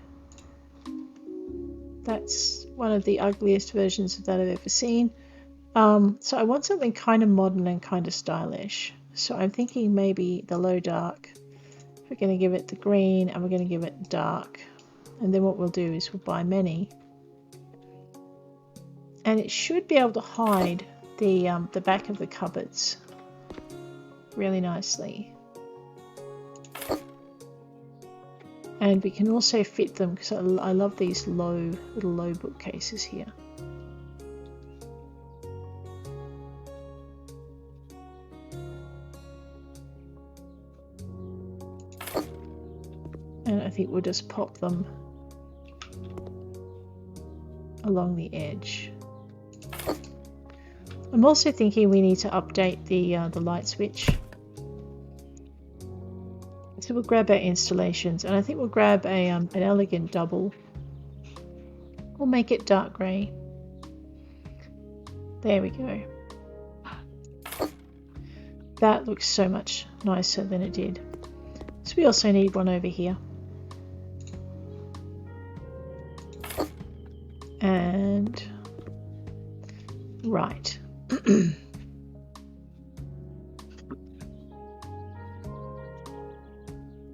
That's one of the ugliest versions of that I've ever seen. So I want something kind of modern and kind of stylish. So I'm thinking maybe the low dark. We're going to give it the green and we're going to give it dark. And then what we'll do is we'll buy many. And it should be able to hide the back of the cupboards really nicely. And we can also fit them because I love these little low bookcases here. And I think we'll just pop them along the edge. I'm also thinking we need to update the light switch. So we'll grab our installations, and I think we'll grab an elegant double. We'll make it dark grey. There we go. That looks so much nicer than it did. So we also need one over here. And right.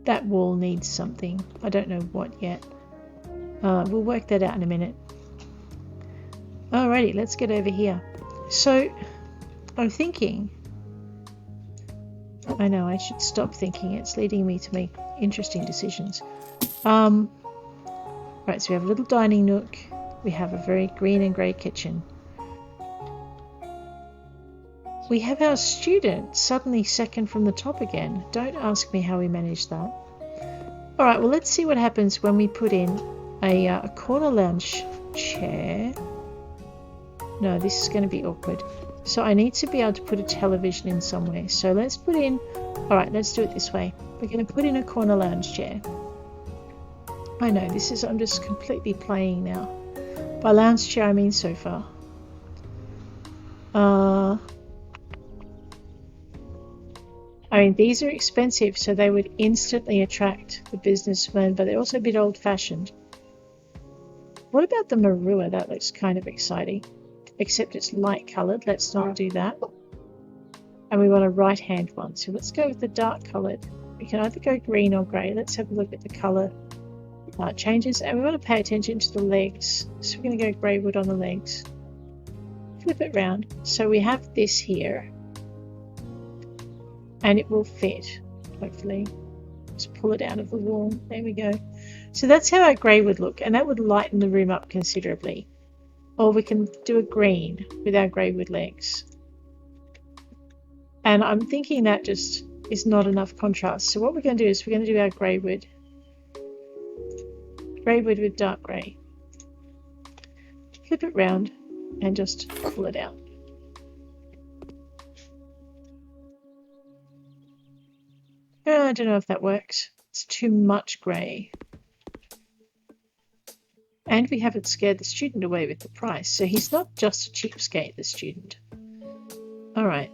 That wall needs something. I don't know what yet. We'll work that out in a minute. Alrighty, let's get over here. So I'm thinking, I know I should stop thinking, it's leading me to make interesting decisions. Right, so we have a little dining nook. We have a very green and grey kitchen. We have our student suddenly second from the top again. Don't ask me how we managed that. Alright, well let's see what happens when we put in a corner lounge chair. No, this is going to be awkward. So I need to be able to put a television in somewhere. So let's put in, alright, let's do it this way. We're going to put in a corner lounge chair. I know, this is, I'm just completely playing now. By lounge chair I mean sofa. I mean, these are expensive, so they would instantly attract the businessman, but they're also a bit old-fashioned. What about the Marua? That looks kind of exciting, except it's light-coloured. Let's not do that. And we want a right-hand one, so let's go with the dark-coloured. We can either go green or grey. Let's have a look at the colour changes, and we want to pay attention to the legs. So we're going to go grey wood on the legs. Flip it round. So we have this here. And it will fit, hopefully. Just pull it out of the wall. There we go. So that's how our grey would look, and that would lighten the room up considerably. Or we can do a green with our grey wood legs. And I'm thinking that just is not enough contrast. So what we're going to do is we're going to do our grey wood. Grey wood with dark grey. Flip it round and just pull it out. I don't know if that works. It's too much grey. And we haven't scared the student away with the price. So he's not just a cheapskate, the student. Alright.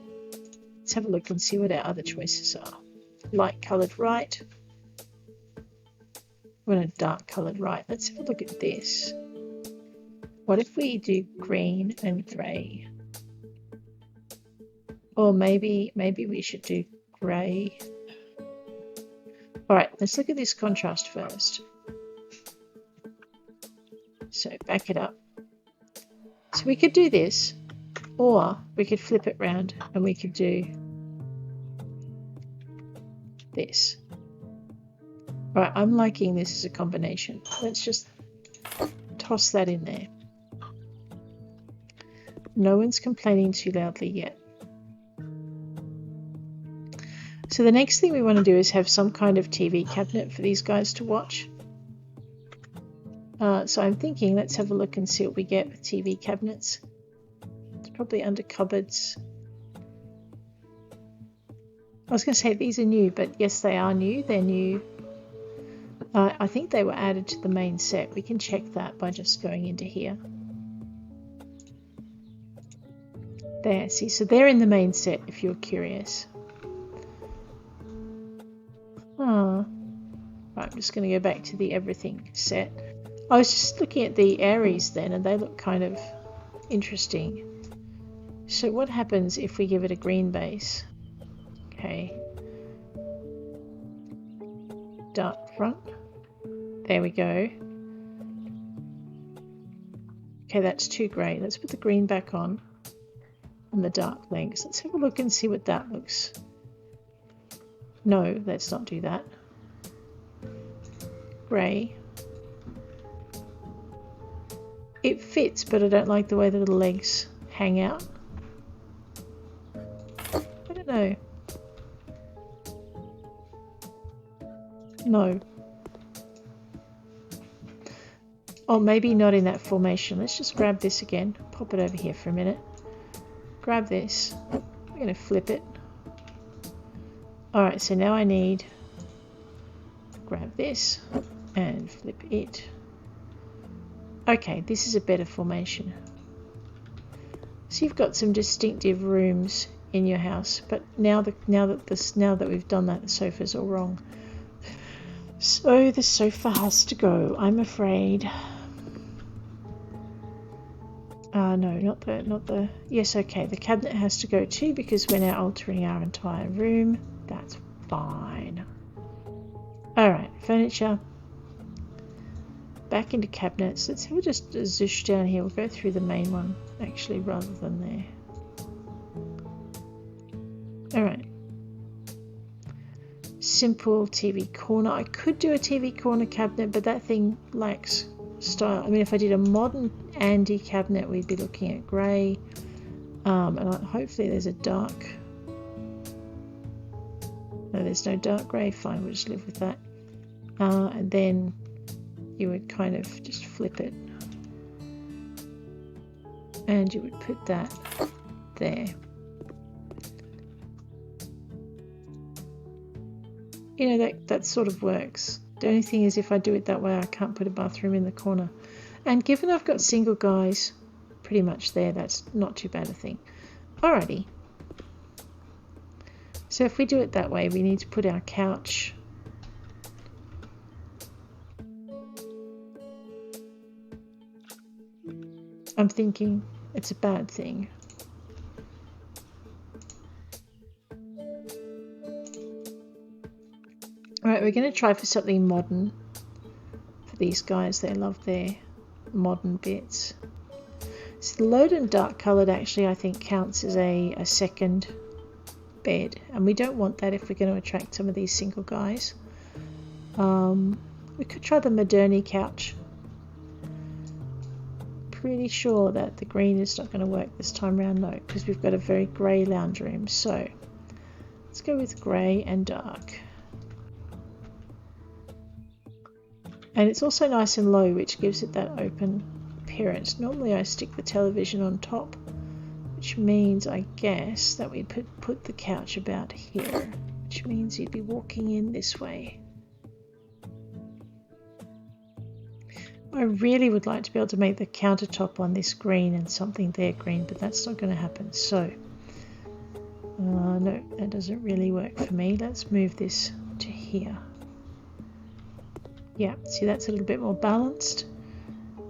Let's have a look and see what our other choices are. Light coloured right. We want a dark coloured, right? Let's have a look at this. What if we do green and grey? Or maybe we should do grey. All right, let's look at this contrast first. So back it up. So we could do this, or we could flip it round and we could do this. All right, I'm liking this as a combination. Let's just toss that in there. No one's complaining too loudly yet. So the next thing we want to do is have some kind of TV cabinet for these guys to watch. So I'm thinking, let's have a look and see what we get with TV cabinets. It's probably under cupboards. I was going to say these are new, but yes, they are new. They're new. I think they were added to the main set. We can check that by just going into here. There, see, so they're in the main set if you're curious. Right, I'm just going to go back to the everything set. I was just looking at the Aries then, and they look kind of interesting. So what happens if we give it a green base? Okay. Dark front. There we go. Okay, that's too grey. Let's put the green back on. And the dark legs. Let's have a look and see what that looks. No, let's not do that. Grey. It fits, but I don't like the way the little legs hang out. I don't know. No. Oh, maybe not in that formation. Let's just grab this again. Pop it over here for a minute. Grab this. We're going to flip it. Alright, so now I need to grab this and flip it. Okay, this is a better formation. So you've got some distinctive rooms in your house, but now that we've done that, the sofa's all wrong. So the sofa has to go, I'm afraid. No, not the. Yes, okay. The cabinet has to go too because we're now altering our entire room. That's fine. All right, furniture. Back into cabinets. Let's have just a zoosh down here. We'll go through the main one actually rather than there. All right. Simple TV corner. I could do a TV corner cabinet, but that thing lacks style. I mean, if I did a modern Andy cabinet, we'd be looking at grey. And hopefully there's a dark. No, there's no dark grey. Fine, we'll just live with that. And then you would kind of just flip it. And you would put that there. You know, that sort of works. The only thing is if I do it that way, I can't put a bathroom in the corner. And given I've got single guys pretty much there, that's not too bad a thing. Alrighty. So if we do it that way, we need to put our couch. I'm thinking it's a bad thing. Alright, we're going to try for something modern for these guys. They love their modern bits. So the load and dark coloured actually I think counts as a second bed, and we don't want that if we're going to attract some of these single guys. We could try the Moderni couch. Pretty sure that the green is not going to work this time around, no, because we've got a very grey lounge room. So let's go with grey and dark. And it's also nice and low, which gives it that open appearance. Normally I stick the television on top, which means I guess that we put the couch about here, which means you'd be walking in this way. I really would like to be able to make the countertop on this green and something there green, but that's not going to happen. So, no, that doesn't really work for me. Let's move this to here. Yeah, see, that's a little bit more balanced,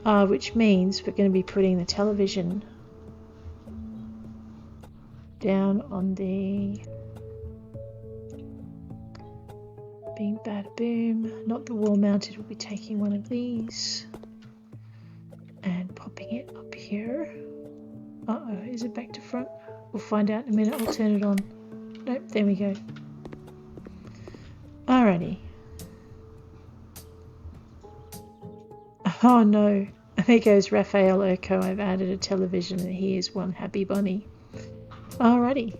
which means we're going to be putting the television down on the bing bada boom, not the wall mounted. We'll be taking one of these and popping it up here. Uh-oh, is it back to front? We'll find out in a minute. I'll turn it on. Nope, there we go. Alrighty. Oh no, there goes Raphael Urco. I've added a television and he is one happy bunny. Alrighty.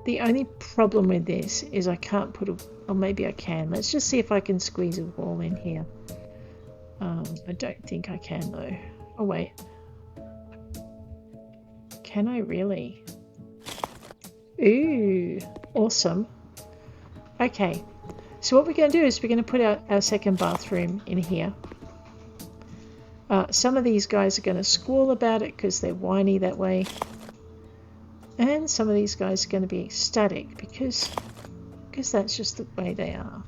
The only problem with this is I can't put a... or maybe I can. Let's just see if I can squeeze a wall in here. I don't think I can though. Oh wait. Can I really? Ooh, awesome. Okay, so what we're going to do is we're going to put our second bathroom in here. Some of these guys are going to squall about it because they're whiny that way. And some of these guys are going to be ecstatic because that's just the way they are.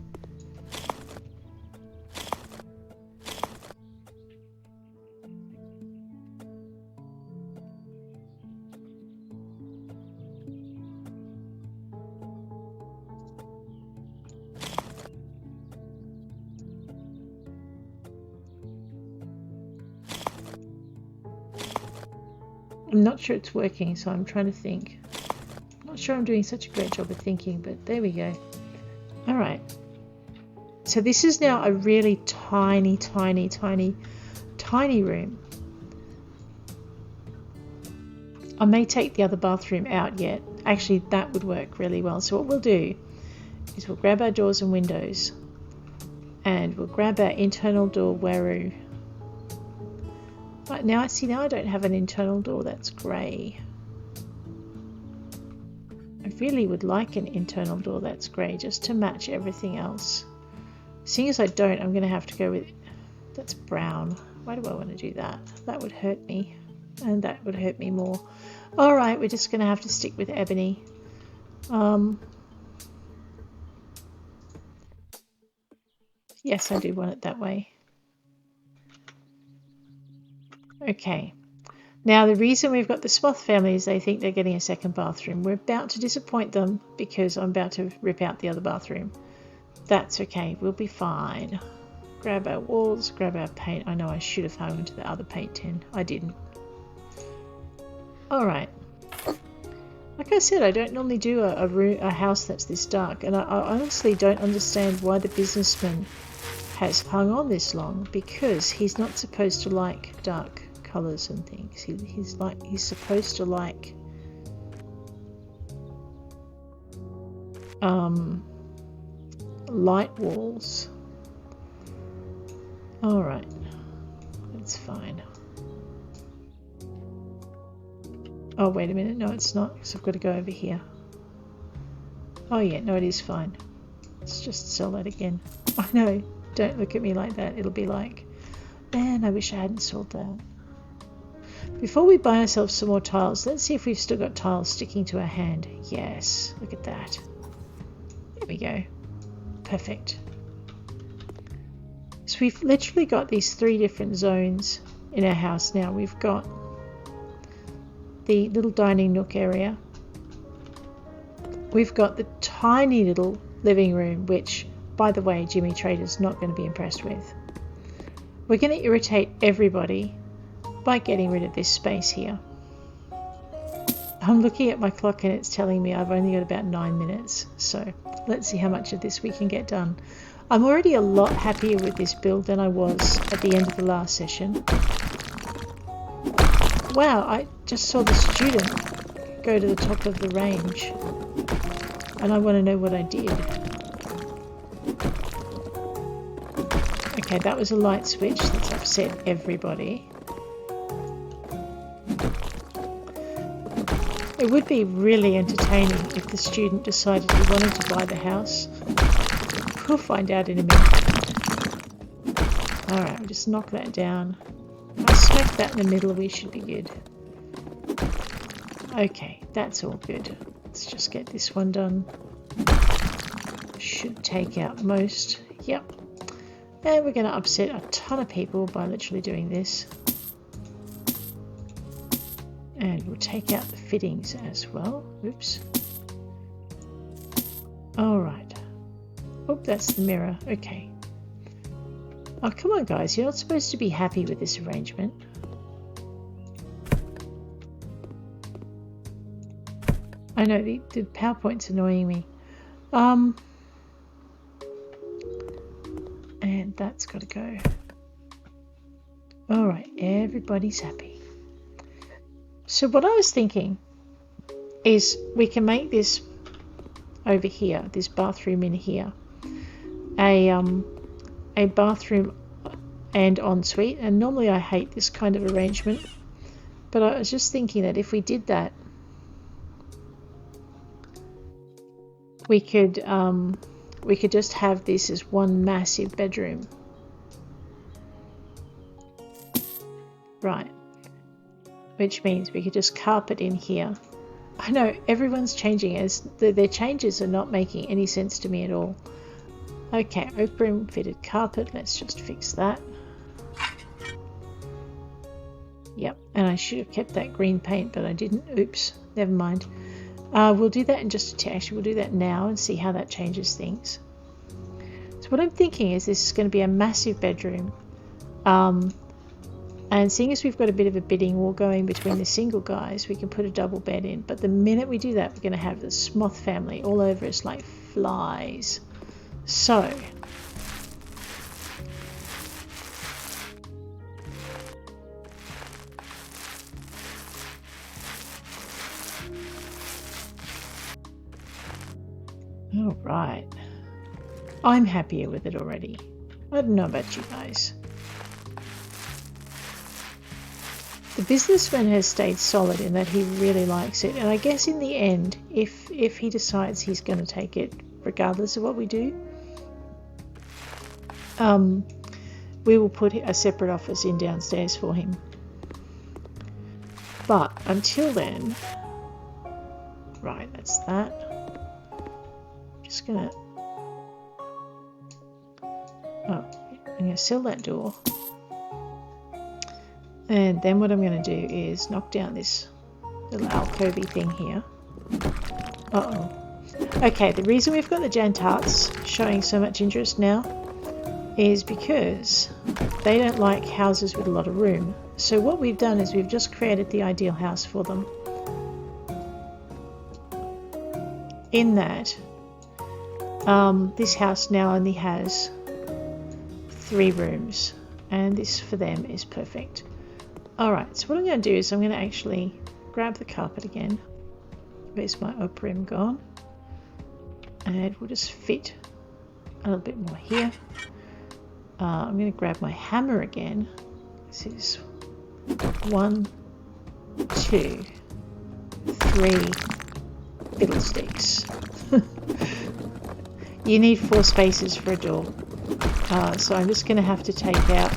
I'm not sure it's working, so I'm trying to think. I'm not sure I'm doing such a great job of thinking, but there we go. Alright. So this is now a really tiny, tiny, tiny, tiny room. I may take the other bathroom out yet. Actually, that would work really well. So what we'll do is we'll grab our doors and windows and we'll grab our internal door Waru. But now I don't have an internal door that's grey. I really would like an internal door that's grey just to match everything else. Seeing as I don't, I'm going to have to go with... that's brown. Why do I want to do that? That would hurt me. And that would hurt me more. Alright, we're just going to have to stick with ebony. Yes, I do want it that way. Okay, now the reason we've got the Sloth family is they think they're getting a second bathroom. We're about to disappoint them because I'm about to rip out the other bathroom. That's okay, we'll be fine. Grab our walls, grab our paint. I know I should have hung into the other paint tin. I didn't. Alright. Like I said, I don't normally do a house that's this dark, and I honestly don't understand why the businessman has hung on this long, because he's not supposed to like dark colours and things. He's supposed to like light walls. Alright, that's fine. Oh wait a minute, no it's not, because I've got to go over here. Oh yeah, no it is fine. Let's just sell that again. I know, don't look at me like that, it'll be like, man, I wish I hadn't sold that. Before we buy ourselves some more tiles, let's see if we've still got tiles sticking to our hand. Yes, look at that. There we go. Perfect. So we've literally got these 3 different zones in our house now. We've got the little dining nook area. We've got the tiny little living room, which, by the way, Jimmy Trader's not going to be impressed with. We're going to irritate everybody by getting rid of this space here. I'm looking at my clock and it's telling me I've only got about 9 minutes, so let's see how much of this we can get done. I'm already a lot happier with this build than I was at the end of the last session. Wow, I just saw the student go to the top of the range and I want to know what I did. Okay, that was a light switch that's upset everybody. It would be really entertaining if the student decided he wanted to buy the house. We'll find out in a minute. Alright, we'll just knock that down. I'll smack that in the middle, we should be good. Okay, that's all good. Let's just get this one done. should take out most. Yep. And we're going to upset a ton of people by literally doing this. And we'll take out the fittings as well. Oops. Alright. Oh, that's the mirror. Okay. Oh, come on, guys. You're not supposed to be happy with this arrangement. I know, the PowerPoint's annoying me. And that's got to go. Alright, everybody's happy. So what I was thinking is we can make this over here, this bathroom in here, a bathroom and ensuite. And normally I hate this kind of arrangement, but I was just thinking that if we did that, we could just have this as one massive bedroom. Right. Which means we could just carpet in here. I know everyone's changing as their changes are not making any sense to me at all. Okay, open fitted carpet. Let's just fix that. Yep, and I should have kept that green paint, but I didn't. Oops, never mind. We'll do that in just actually, we'll do that now and see how that changes things. So what I'm thinking is this is going to be a massive bedroom. And seeing as we've got a bit of a bidding war going between the single guys, we can put a double bed in. But the minute we do that, we're going to have the Sloth family all over us like flies. So all right, I'm happier with it already. I don't know about you guys. The businessman has stayed solid in that he really likes it, and I guess in the end, if he decides he's going to take it regardless of what we do, we will put a separate office in downstairs for him. But until then, right, that's that. Just gonna, I'm gonna seal that door. And then what I'm going to do is knock down this little alcovey thing here. Uh-oh. Okay, the reason we've got the Jantarts showing so much interest now is because they don't like houses with a lot of room. So what we've done is we've just created the ideal house for them. In that, this house now only has 3 rooms, and this for them is perfect. Alright, so what I'm going to do is I'm going to actually grab the carpet again. Where's my oprim gone? And we'll just fit a little bit more here. I'm going to grab my hammer again. This is 1, 2, 3 fiddlesticks. You need 4 spaces for a door. So I'm just going to have to take out...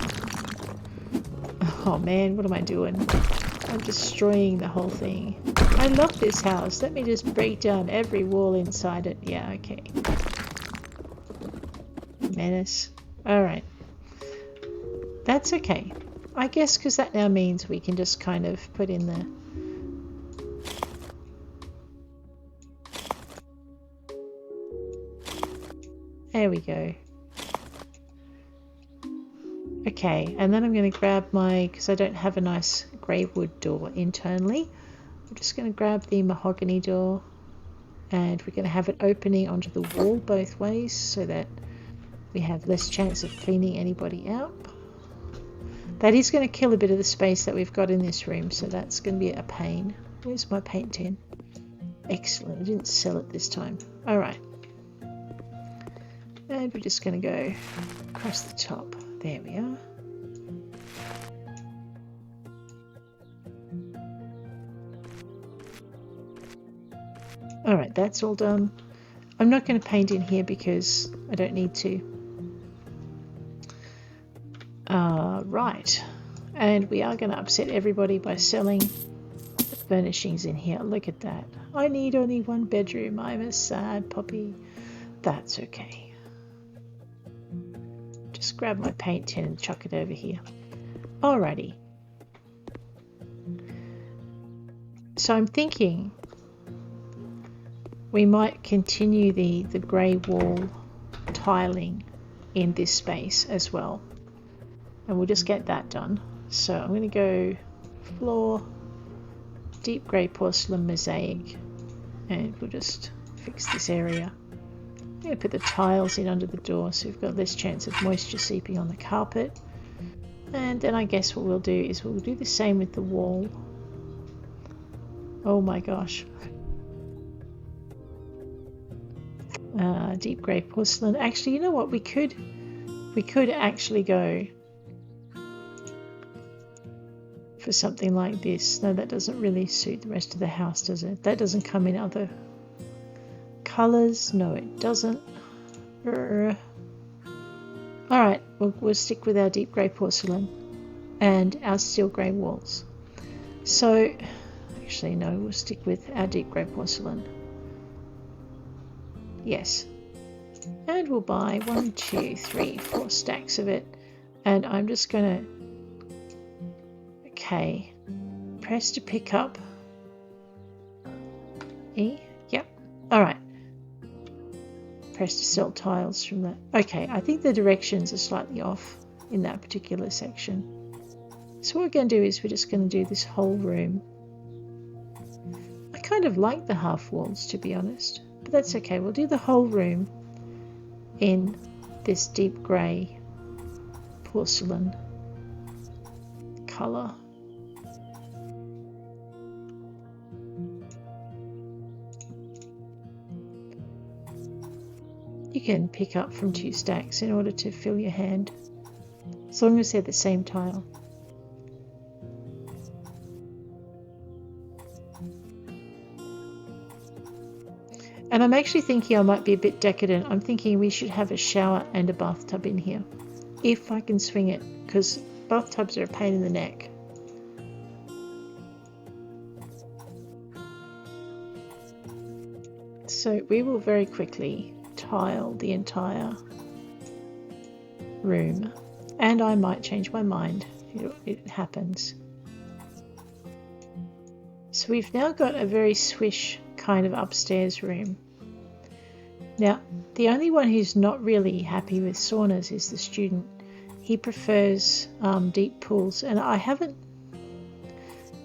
Oh man, what am I doing? I'm destroying the whole thing. I love this house. Let me just break down every wall inside it. Yeah, okay. Menace. Alright. That's okay. I guess because that now means we can just kind of put in the... There we go. Okay, and then I'm going to grab my, because I don't have a nice grey wood door internally, I'm just going to grab the mahogany door, and we're going to have it opening onto the wall both ways so that we have less chance of cleaning anybody out. That is going to kill a bit of the space that we've got in this room, so that's going to be a pain. Where's my paint tin? Excellent, I didn't sell it this time. Alright. And we're just going to go across the top. There we are. Alright, that's all done. I'm not going to paint in here because I don't need to. Right. And we are going to upset everybody by selling the furnishings in here. Look at that. I need only 1 bedroom. I'm a sad puppy. That's okay. Just grab my paint tin and chuck it over here. Alrighty. So I'm thinking we might continue the grey wall tiling in this space as well. And we'll just get that done. So I'm going to go floor, deep grey porcelain mosaic, and we'll just fix this area. I'm going to put the tiles in under the door so we've got less chance of moisture seeping on the carpet. And then I guess what we'll do is we'll do the same with the wall. Oh my gosh. Deep grey porcelain. Actually, you know what? We could actually go for something like this. No, that doesn't really suit the rest of the house, does it? That doesn't come in other colours. No, it doesn't. Alright, we'll stick with our deep grey porcelain and our steel grey walls. So, actually no, we'll stick with our deep grey porcelain. Yes. And we'll buy 1, 2, 3, 4 stacks of it. And I'm just going to... Okay. Press to pick up. E? Yep. Alright. Press to sell tiles from that. Okay, I think the directions are slightly off in that particular section. So what we're going to do is we're just going to do this whole room. I kind of like the half walls, to be honest. But that's okay. We'll do the whole room in this deep grey porcelain colour. You can pick up from 2 stacks in order to fill your hand, as long as they're the same tile. And I'm actually thinking I might be a bit decadent. I'm thinking we should have a shower and a bathtub in here, if I can swing it, because bathtubs are a pain in the neck. So we will very quickly tile the entire room, and I might change my mind. It happens. So we've now got a very swish kind of upstairs room. Now, the only one who's not really happy with saunas is the student. He prefers deep pools, and I haven't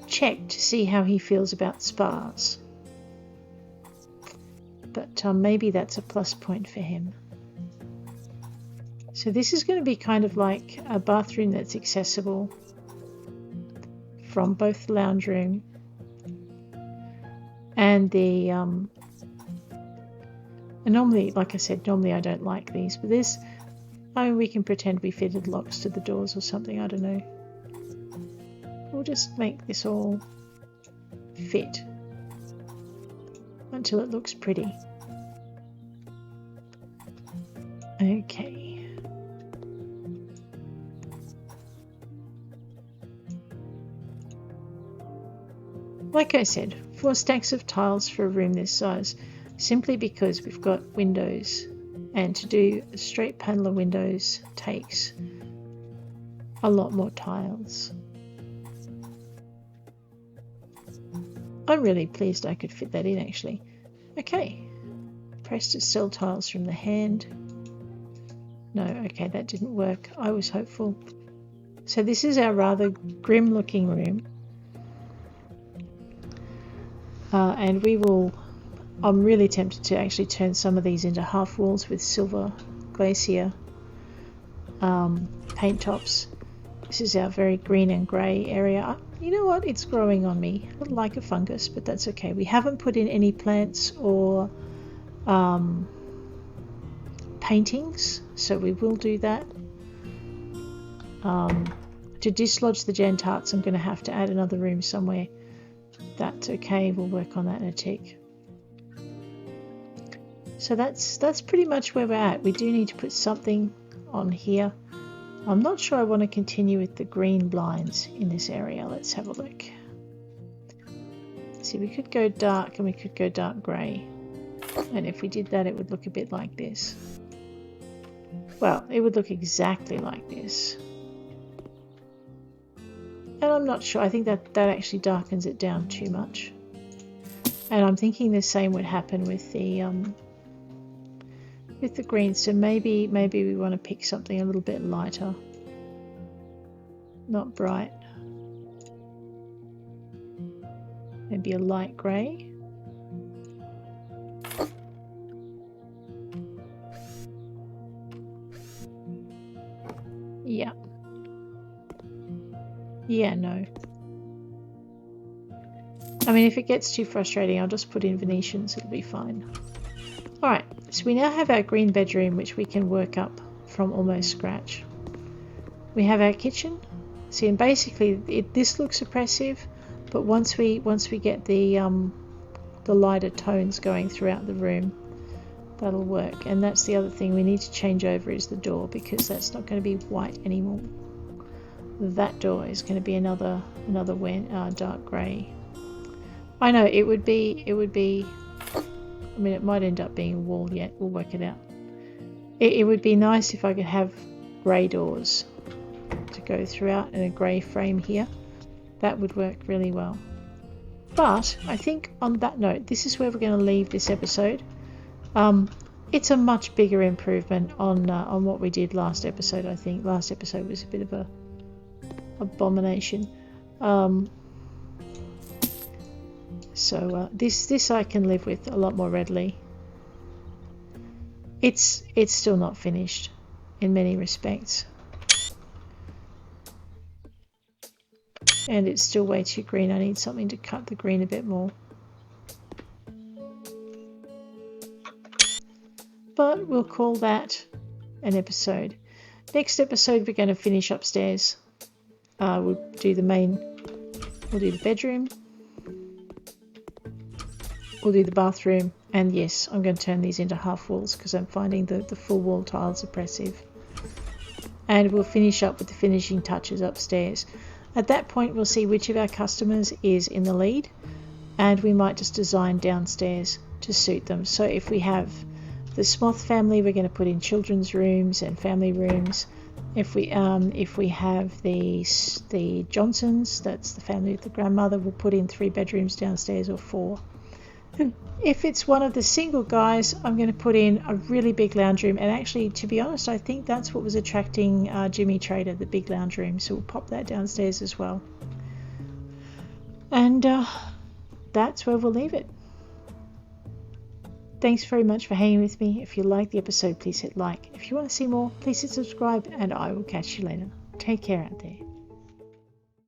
checked to see how he feels about spas. But maybe that's a plus point for him. So this is going to be kind of like a bathroom that's accessible from both the lounge room and the and normally, like I said, normally I don't like these, but this, I mean, we can pretend we fitted locks to the doors or something, I don't know. We'll just make this all fit until it looks pretty. Okay. Like I said, 4 stacks of tiles for a room this size, simply because we've got windows, and to do a straight panel of windows takes a lot more tiles. I'm really pleased I could fit that in actually. Okay, press to sell tiles from the hand. No, okay, that didn't work. I was hopeful. So this is our rather grim looking room. And we will, I'm really tempted to actually turn some of these into half walls with silver glacier paint tops. This is our very green and grey area. You know what? It's growing on me like a fungus, but that's okay. We haven't put in any plants or paintings, so we will do that. To dislodge the gen tarts, I'm going to have to add another room somewhere. That's okay, we'll work on that in a tick. So that's pretty much where we're at. We do need to put something on here. I'm not sure I want to continue with the green blinds in this area. Let's have a look. See, we could go dark and we could go dark grey. And if we did that, it would look a bit like this. Well, it would look exactly like this. And I'm not sure. I think that actually darkens it down too much. And I'm thinking the same would happen with the green. So maybe we want to pick something a little bit lighter, not bright. Maybe a light grey. Yeah. Yeah, no. I mean, if it gets too frustrating, I'll just put in Venetians. It'll be fine. Alright, so we now have our green bedroom, which we can work up from almost scratch. We have our kitchen. See, and basically, this looks oppressive, but once we get the lighter tones going throughout the room, that'll work. And that's the other thing we need to change over is the door, because that's not going to be white anymore. That door is going to be another dark grey. I know it would be. I mean, it might end up being a wall yet. We'll work it out. It would be nice if I could have grey doors to go throughout and a grey frame here. That would work really well. But I think on that note, this is where we're going to leave this episode. It's a much bigger improvement on what we did last episode. I think last episode was a bit of a abomination. So this I can live with a lot more readily. It's still not finished in many respects, and it's still way too green. I need something to cut the green a bit more. But we'll call that an episode. Next episode we're going to finish upstairs. We'll do the bedroom, we'll do the bathroom, and yes, I'm going to turn these into half walls because I'm finding the full wall tiles oppressive. And we'll finish up with the finishing touches upstairs. At that point we'll see which of our customers is in the lead, and we might just design downstairs to suit them. So if we have the Smoth family, we're going to put in children's rooms and family rooms. If we have the Johnsons, that's the family with the grandmother, we'll put in 3 bedrooms downstairs or 4. If it's one of the single guys, I'm going to put in a really big lounge room. And actually, to be honest, I think that's what was attracting Jimmy Trader, the big lounge room. So we'll pop that downstairs as well. And that's where we'll leave it. Thanks very much for hanging with me. If you liked the episode, please hit like. If you want to see more, please hit subscribe, and I will catch you later. Take care out there.